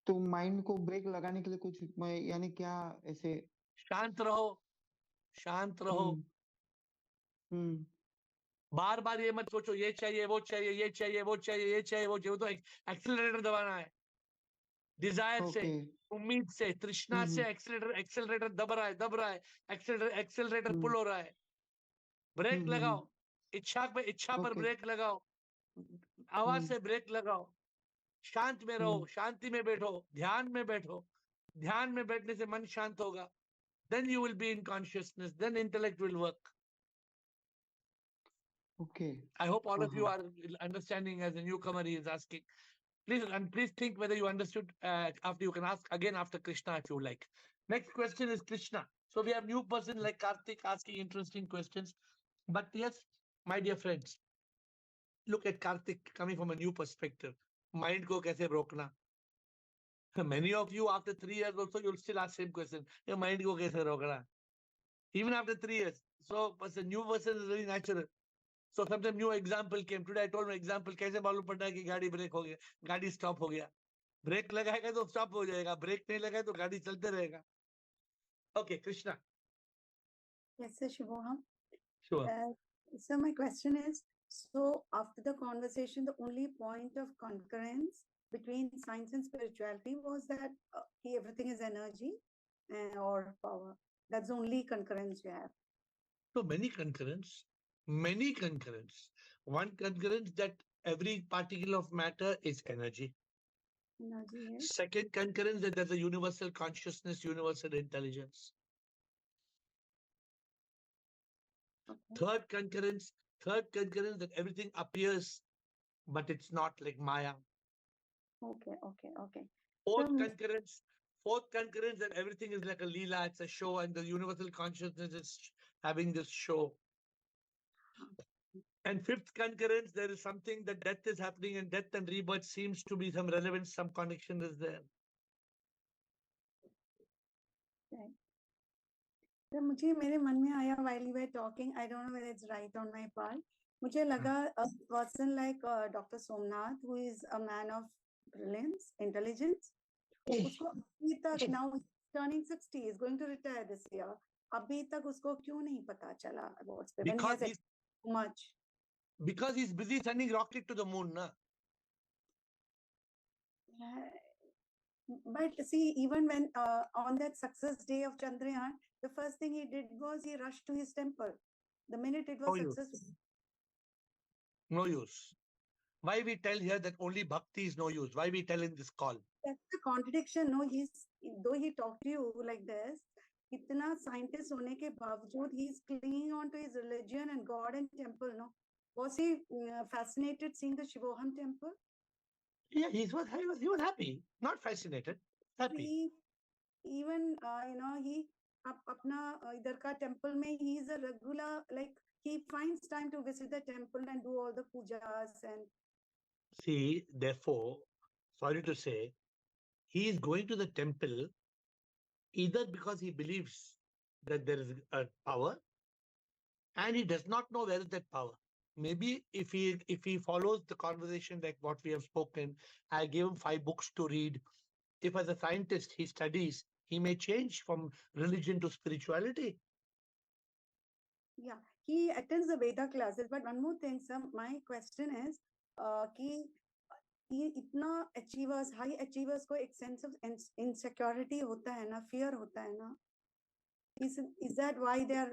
S4: तो माइंड को ब्रेक लगाने के लिए कुछ यानी क्या ऐसे?
S1: शांत रहो, शांत रहो. बार बार ये मत सोचो ये चाहिए वो चाहिए, ये चाहिए वो चाहिए, ये चाहिए वो चाहिए. तो एक्सेलरेटर दबाना है. डिजायर से, उम्मीद से, तृष्णा से एक्सेलरेटर दब रहा है. एक्सेलरेटर पुल हो रहा है. ब्रेक लगाओ. इच्छा पर ब्रेक लगाओ. आवाज से ब्रेक लगाओ. शांत में रहो, शांति में बैठो, ध्यान में बैठो. ध्यान में बैठने से मन शांत होगा. Then you will be in consciousness. Then intellect will work.
S4: Okay.
S1: I hope all of you are understanding. As a newcomer, he is asking. Please think whether you understood. After you can ask again after Krishna if you like. Next question is Krishna. So we have new person like Karthik asking interesting questions. But yes, my dear friends, look at Karthik coming from a new perspective. Mind ko kaise rokna? Many of you after 3 years also you'll still ask same question. Your mind ko kaise rokna? Even after 3 years. So as a new person is very natural. So sometimes new example came. Today I told my example, कैसे मालूम पड़ता है कि गाड़ी break हो गया, गाड़ी stop हो गया. ब्रेक लगाएगा तो स्टॉप हो जाएगा, ब्रेक नहीं लगाए तो गाड़ी चलते रहेगा. Okay, Krishna.
S5: Yes, sir, Shubham.
S1: Sure.
S5: So my question is, so after the conversation, the only point of concurrence between science and spirituality was that everything is energy or power. That's the only concurrence you have.
S1: So many concurrence. One concurrence that every particle of matter is energy.
S5: Energy, yes.
S1: Second concurrence that there's a universal consciousness, universal intelligence. Okay. Third concurrence that everything appears, but it's not like Maya.
S5: Okay.
S1: Fourth concurrence that everything is like a Leela, it's a show, and the universal consciousness is having this show. And fifth concurrence, there is something that death is happening, and death and rebirth seems to be some relevance, some connection is there.
S5: तो मुझे मेरे मन में आया while you were talking, I don't know whether it's right on my part. मुझे लगा a person like Dr. Somanath, who is a man of brilliance, intelligence, उसको अभी तक now he's turning 60, is going to retire this year. अभी तक उसको क्यों नहीं पता चला about space when he
S1: Because
S5: has
S1: he's,
S5: so much?
S1: because he's busy sending rocket to the moon, na?
S5: Yeah. But see, even when on that success day of Chandrayaan, the first thing he did was he rushed to his temple. The minute it was
S1: No use.
S5: successful,
S1: No use. Why we tell here that only bhakti is no use? Why we tell in this call?
S5: that's the contradiction. No, though he talked to you like this, इतना scientist होने के बावजूद he's clinging on to his religion and God and temple. No, was he fascinated seeing the Shivoham temple?
S1: Yeah, he was happy, not fascinated, happy.
S5: He even he अपना इधर का temple में he is a regular, like he finds time to visit the temple and do all the pujas and
S1: See, therefore, sorry to say, he is going to the temple either because he believes that there is a power and he does not know where is that power. Maybe if he follows the conversation like what we have spoken, I gave him 5 books to read. If as a scientist he studies, he may change from religion to spirituality.
S5: yeah, he attends the Veda classes. But one more thing, sir, my question is कि ये इतना achievers, high achievers को एक sense of insecurity होता है ना, fear होता है ना? Is that why they are?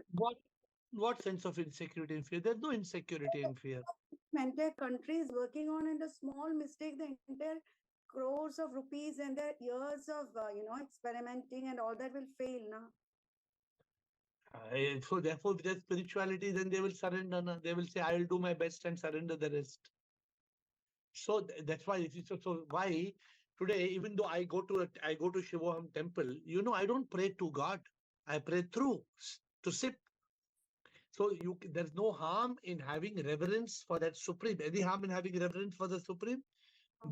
S1: What sense of insecurity and fear? There's no insecurity and fear.
S5: The entire country is working on, and a small mistake, the entire crores of rupees and their years of experimenting and all that will fail now.
S1: So therefore, if there's spirituality, then they will surrender. Na? They will say, I will do my best and surrender the rest. So that's why. So why today, even though I go to Shivoham temple, I don't pray to God. I pray through to SIP. So there's no harm in having reverence for that supreme. Any harm in having reverence for the supreme?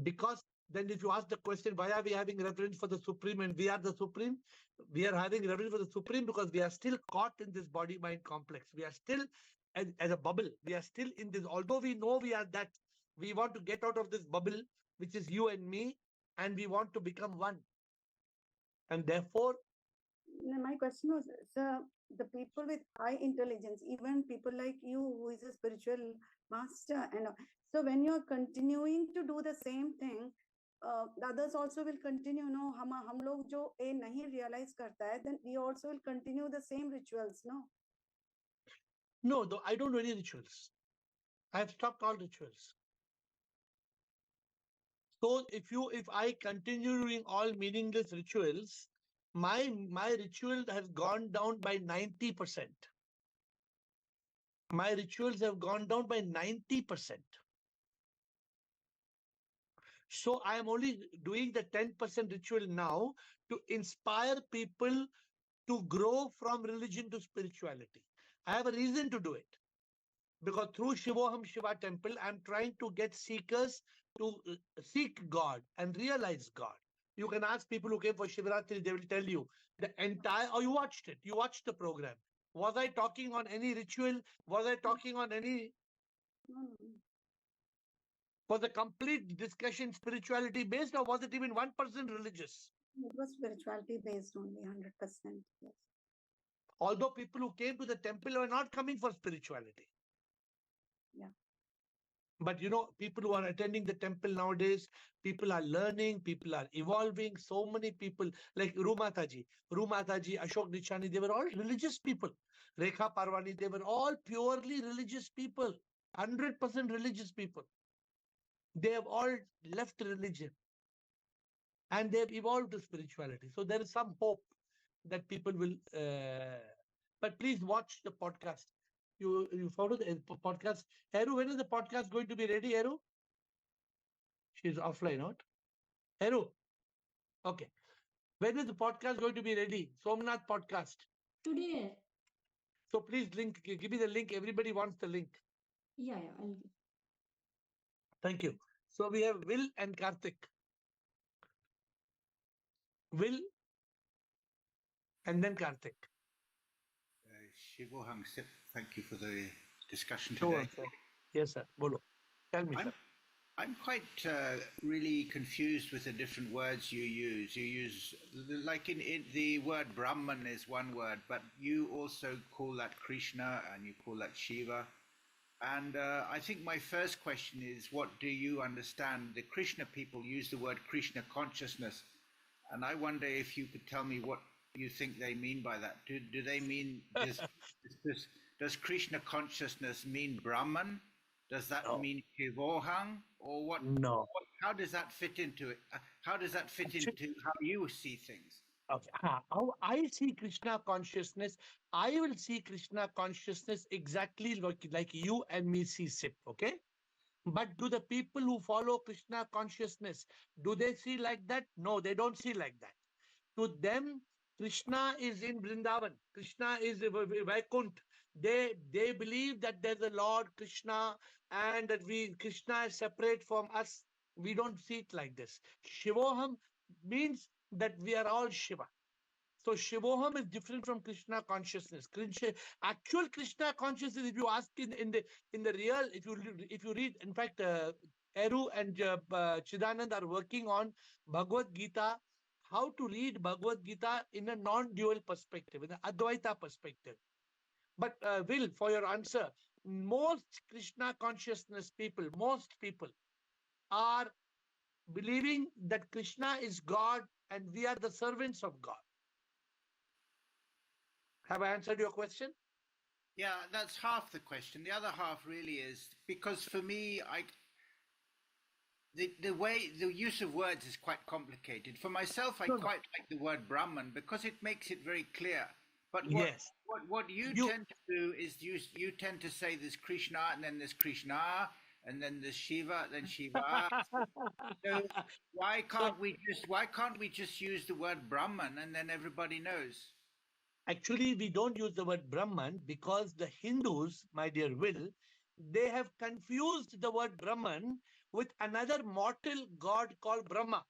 S1: Because then if you ask the question, why are we having reverence for the supreme and we are the supreme? We are having reverence for the supreme because we are still caught in this body-mind complex. We are still as a bubble. We are still in this. Although we know we are that, we want to get out of this bubble, which is you and me, and we want to become one. And therefore,
S5: my question was, sir, the people with high intelligence, even people like you, who is a spiritual master, and so when you are continuing to do the same thing, the others also will continue. No, हम लोग जो ये नहीं realize करता है, then we also will continue the same rituals.
S1: no, though I don't do any rituals. I have stopped all rituals. So if I continue doing all meaningless rituals, my ritual has gone down by 90%. My rituals have gone down by 90%. So I am only doing the 10% ritual now to inspire people to grow from religion to spirituality. I have a reason to do it. Because through Shivoham Shiva temple, I'm trying to get seekers to seek God and realize God. You can ask people who came for Shivratri, they will tell you the entire, you watched it, you watched the program. Was I talking on any ritual? Was I talking on any,
S5: No.
S1: was the complete discussion spirituality based or was it even 1% religious?
S5: It was spirituality based only, 100%. Yes.
S1: Although people who came to the temple were not coming for spirituality.
S5: Yeah.
S1: But people who are attending the temple nowadays, people are learning, people are evolving. So many people like Rumataji, Ashok Nichani, they were all religious people. Rekha Parwani, they were all purely religious people, 100% religious people. They have all left religion and they have evolved to spirituality. So there is some hope that people will. But please watch the podcast. You follow the podcast. Heru, when is the podcast going to be ready, Heru? She's offline, not? Heru. Okay. When is the podcast going to be ready? Somanath podcast.
S6: Today.
S1: So please give me the link. Everybody wants the link.
S6: Yeah, I'll give.
S1: Thank you. So we have Will and Karthik. Will and then Karthik.
S7: Shivohang Sip, thank you for the discussion
S1: Sure,
S7: today.
S1: sir. Yes, sir. Bolo. Tell me, sir.
S7: I'm quite really confused with the different words you use. You use, like in the word Brahman is one word, but you also call that Krishna and you call that Shiva. And I think my first question is, what do you understand? The Krishna people use the word Krishna consciousness. And I wonder if you could tell me what you think they mean by that. Do they mean, does Krishna consciousness mean Brahman? Does that
S1: No.
S7: mean Shivohang? Or what?
S1: No.
S7: How does that fit into it? How does that fit into how you see things?
S1: Okay. How I see Krishna consciousness, I will see Krishna consciousness exactly like you and me see SIP, okay? But do the people who follow Krishna consciousness, do they see like that? No, they don't see like that. To them, Krishna is in Vrindavan. Krishna is Vaikunt. They believe that there's a Lord Krishna and that Krishna is separate from us. We don't see it like this. Shivoham means that we are all Shiva. So Shivoham is different from Krishna consciousness. Actual Krishna consciousness, if you ask in the real, if you read, in fact, Eru and Chidanand are working on Bhagavad Gita, how to read Bhagavad Gita in a non-dual perspective, in an Advaita perspective. But Will, for your answer, most Krishna consciousness people, most people are believing that Krishna is God and we are the servants of God. Have I answered your question?
S7: Yeah, that's half the question. The other half really is because for me, the use of words is quite complicated. For myself, I quite like the word Brahman because it makes it very clear. But
S1: Yes.
S7: what you tend to do is you tend to say there's Krishna and then there's Krishna and then there's Shiva, then Shiva. So why can't we just use the word Brahman and then everybody knows?
S1: Actually, we don't use the word Brahman because the Hindus, my dear Will, they have confused the word Brahman with another mortal god called Brahma.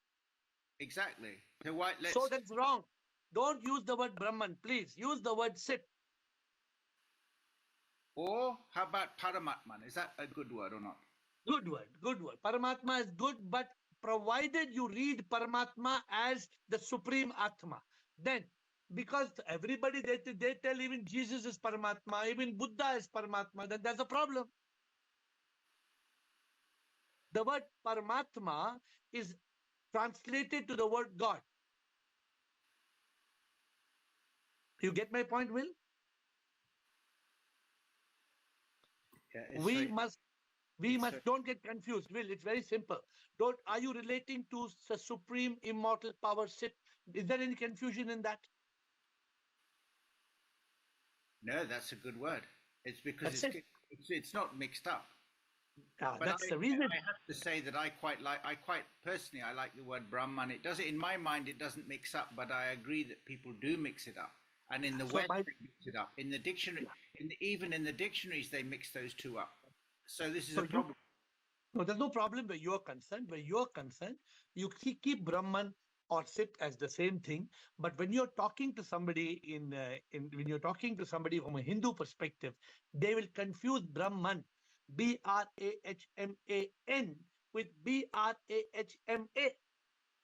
S7: Exactly.
S1: So that's wrong. Don't use the word Brahman, please. Use the word Sip.
S7: Or how about Paramatman? Is that a good word or not?
S1: Good word, good word. Paramatma is good, but provided you read Paramatma as the supreme Atma, then because everybody they tell even Jesus is Paramatma, even Buddha is Paramatma, then there's a problem. The word Paramatma is translated to the word God. You get my point, Will?
S7: Yeah,
S1: We must don't get confused, Will. It's very simple. Are you relating to the supreme immortal power Sit? Is there any confusion in that?
S7: No, that's a good word. It's because
S1: That's
S7: it's not mixed up. But
S1: that's the reason.
S7: I have to say that I quite personally I like the word Brahman. It does it in my mind. It doesn't mix up, but I agree that people do mix it up. And in the West, they mix it up. In the dictionary, even in the dictionaries, they mix those two up. So this is a problem.
S1: No, there's no problem where you're concerned. Where you're concerned, you keep Brahman or Sit as the same thing. But when you're talking to somebody when you're talking to somebody from a Hindu perspective, they will confuse Brahman, Brahman, with Brahma.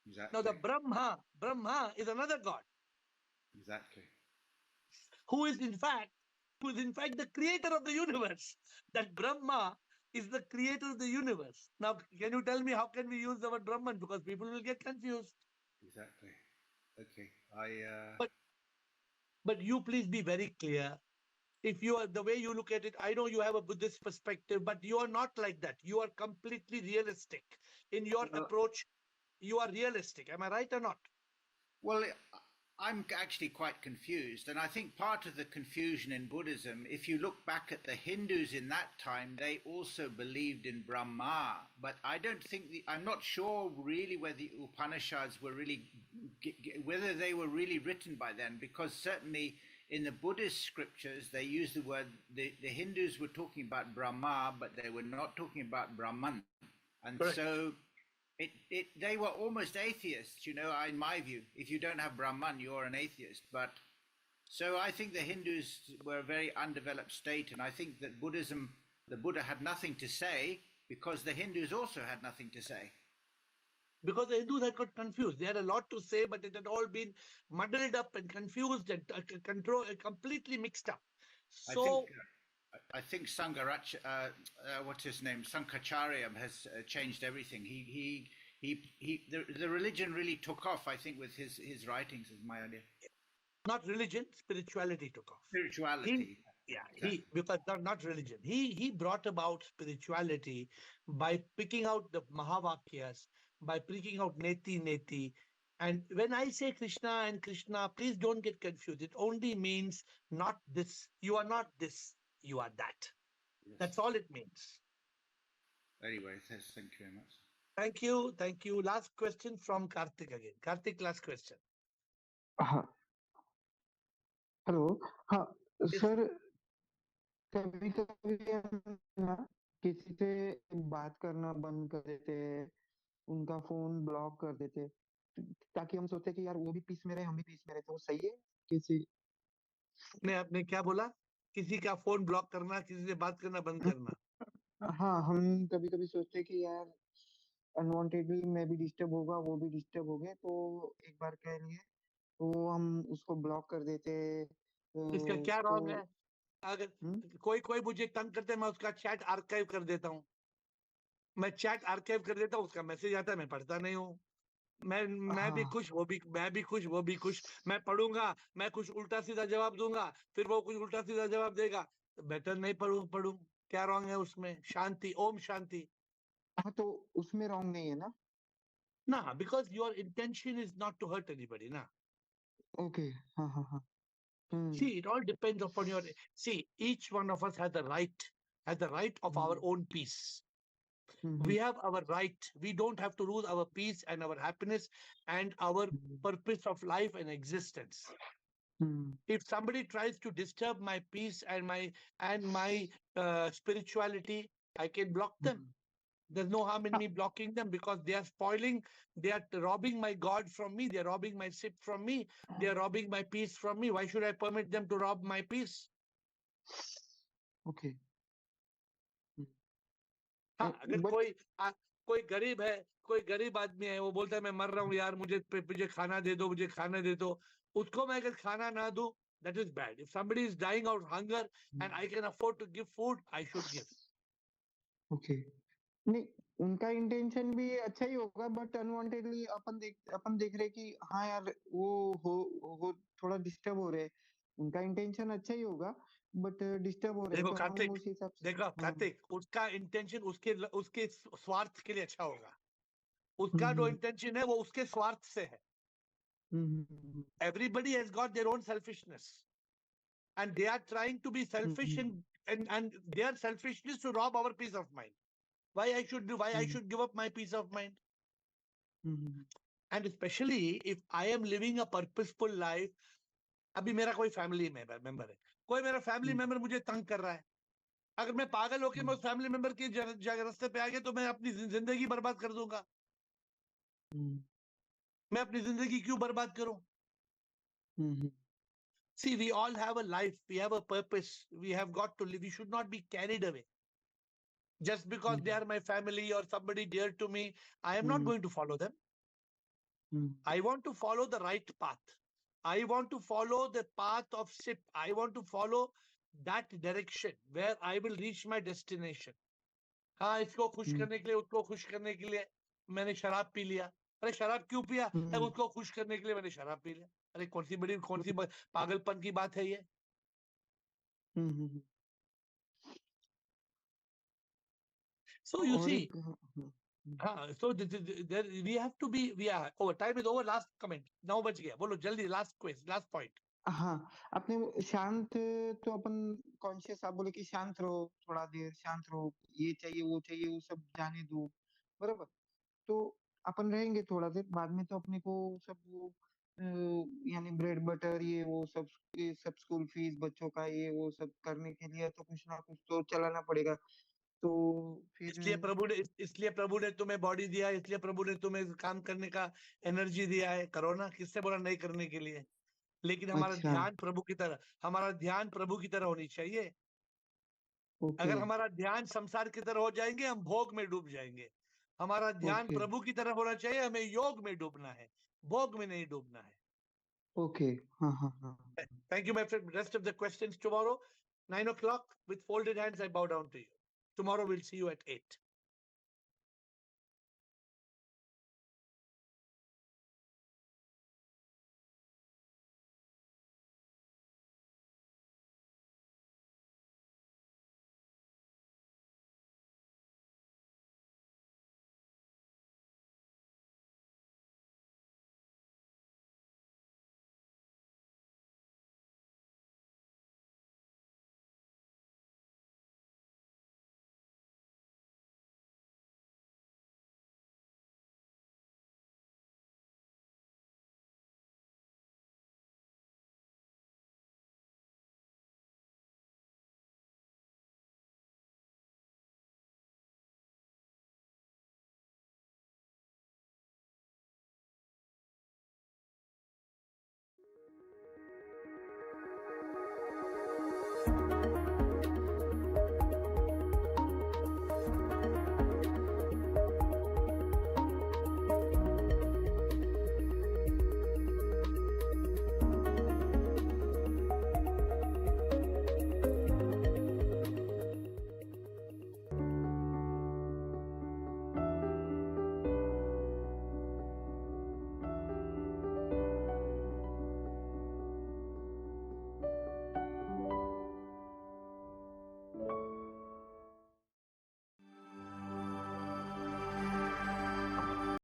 S7: Exactly.
S1: Now the Brahma is another god.
S7: Exactly.
S1: Who is in fact the creator of the universe. That Brahma is the creator of the universe. Now, can you tell me how can we use the word Brahman? Because people will get confused.
S7: Exactly. Okay.
S1: But you please be very clear. If you are the way you look at it, I know you have a Buddhist perspective, but you are not like that. You are completely realistic in your approach. You are realistic. Am I right or not?
S7: Well, I'm actually quite confused, and I think part of the confusion in Buddhism, if you look back at the Hindus in that time, they also believed in Brahma, but I don't think I'm not sure really whether the Upanishads were really whether they were really written by then, because certainly in the Buddhist scriptures they use the word the Hindus were talking about Brahma, but they were not talking about Brahman, and
S1: Correct.
S7: so. They were almost atheists, in my view. If you don't have Brahman, you're an atheist. But So I think the Hindus were a very undeveloped state, and I think that Buddhism, the Buddha had nothing to say because the Hindus also had nothing to say.
S1: Because the Hindus had got confused. They had a lot to say, but it had all been muddled up and confused and completely mixed up. So
S7: I think Sangarach, what's his name, Sankacharya has changed everything. The religion really took off. I think with his writings is my idea.
S1: not religion, spirituality took off.
S7: Spirituality.
S1: Because not religion. He brought about spirituality by picking out the Mahavakyas, by picking out Neti Neti. And when I say Krishna and Krishna, please don't get confused. It only means not this. You are not this. You are that.
S7: Yes.
S1: That's all it means.
S7: Anyway, thank you very much.
S1: Thank you. Thank you. Last question from Karthik again. Karthik, last question.
S4: हाँ hello हाँ
S1: Yes.
S4: Sir कभी कभी हम ना किसी से बात करना बंद कर देते हैं उनका फोन ब्लॉक कर देते ताकि हम सोचते कि यार वो भी पीस में रहे हम भी पीस में रहे तो वो सही है किसी
S1: आपने क्या बोला? किसी का फोन ब्लॉक करना, किसी से बात करना बंद करना।
S4: हाँ हम कभी कभी सोचते कि यार अनवांटेडली मैं भी डिस्टर्ब होगा वो भी डिस्टर्ब हो गए तो एक बार कह लिए तो हम उसको ब्लॉक कर देते
S1: इसका क्या रॉन्ग है? अगर कोई मुझे तंग करते मैं उसका चैट आर्काइव कर देता हूँ। मैं चैट आर्काइव कर देता हूँ, उसका मैसेज आता है मैं पढ़ता नहीं हूँ। मैं भी खुश, वो भी मैं भी खुश, वो भी खुश। मैं पढ़ूंगा, मैं कुछ उल्टा सीधा जवाब दूंगा, फिर वो कुछ उल्टा सीधा जवाब देगा। बेटर नहीं पढ़ूं। क्या रॉन्ग है उसमें? शांति, ओम शांति।
S4: हाँ तो उसमें रॉन्ग नहीं है ना?
S1: ना, because your intention is not to hurt anybody, ना।
S4: Okay, हाँ.
S1: See, it all depends upon your. See, each one of us has the right of our own peace. We have our right. We don't have to lose our peace and our happiness and our purpose of life and existence. If somebody tries to disturb my peace and my spirituality, I can block them. There's no harm in me blocking them because they are spoiling, they are robbing my God from me, they are robbing my SIP from me, they are robbing my peace from me. Why should I permit them to rob my peace?
S4: Okay.
S1: हाँ, अगर कोई गरीब है, कोई गरीब आदमी है, वो बोलता है मैं मर रहा हूँ यार, मुझे खाना दे दो, उसको मैं अगर खाना ना दूं, that is bad. If somebody is dying out hunger and I can afford to give food, I should give.
S4: Okay. नहीं, उनका इंटेंशन भी अच्छा ही होगा बट अनवांटेडली अपन देख रहे कि हाँ यार वो थोड़ा डिस्टर्ब हो रहे, उनका इंटेंशन अच्छा ही होगा बट डिस्टर्ब हो रहे
S1: देखो
S4: तो
S1: कार्तिक,
S4: हम उस हिसाब से
S1: कार्तिक, उसका इंटेंशन उसके स्वार्थ के लिए अच्छा होगा। उसका जो इंटेंशन है वो उसके स्वार्थ से है। Everybody has got their own selfishness and they are trying to be selfish and their selfishness to rob our peace of mind. Why I should give up my peace of mind? And especially if I am living a purposeful life. अभी मेरा कोई family member है, कोई मेरा family member मुझे तंग कर रहा है, अगर मैं पागल होकर मैं उस फैमिली मेंबर के रास्ते पे आ गया तो मैं अपनी जिंदगी बर्बाद कर दूंगा। मैं अपनी जिंदगी क्यों बर्बाद करूं? See, we all have a life, we have a purpose, we have got to live. We should not be carried away just because they are my family or somebody dear to me. I am not going to follow them. I want to follow the right path. I want to follow the path of SIP. I want to follow that direction where I will reach my destination. हाँ, इसको खुश करने के लिए, उसको खुश करने के लिए मैंने शराब पी लिया। अरे शराब क्यों पिया? उसको खुश करने के लिए मैंने शराब पी लिया। अरे कौन सी पागलपन की बात है ये? So you see, so there we have to be. Over time is over. Last comment. Now बच गया. बोलो जल्दी. Last question. Last point.
S4: हाँ, अपने शांत तो अपन कॉन्शियस आप बोले कि शांत रहो, थोड़ा देर शांत रहो, ये चाहिए वो सब जाने दो, बराबर? तो अपन रहेंगे थोड़ा देर, बाद में तो अपने को सब वो यानी ब्रेड बटर ये वो सब स्कूल फीस बच्चों का ये वो सब करने के लिए तो कुछ ना कुछ तो चलाना पड़ेगा। तो फिर
S1: इसलिए प्रभु ने तुम्हें बॉडी दिया, इसलिए प्रभु ने तुम्हें काम करने का एनर्जी दिया है। करो ना, किससे बोला नहीं करने के लिए? लेकिन हमारा
S4: अच्छा
S1: ध्यान प्रभु की तरह, हमारा ध्यान प्रभु की तरह होनी चाहिए।
S4: ओके
S1: अगर हमारा ध्यान संसार की तरह हो जाएंगे, हम भोग में डूब जाएंगे। हमारा ध्यान
S4: ओके
S1: प्रभु की तरफ होना चाहिए, हमें योग में डूबना है, भोग में नहीं डूबना है।
S4: ओके हाँ हाँ हाँ
S1: Thank you, my friend. Rest of the questions tomorrow, 9 o'clock, with folded hands, I bow down to you. Tomorrow we'll see you at 8.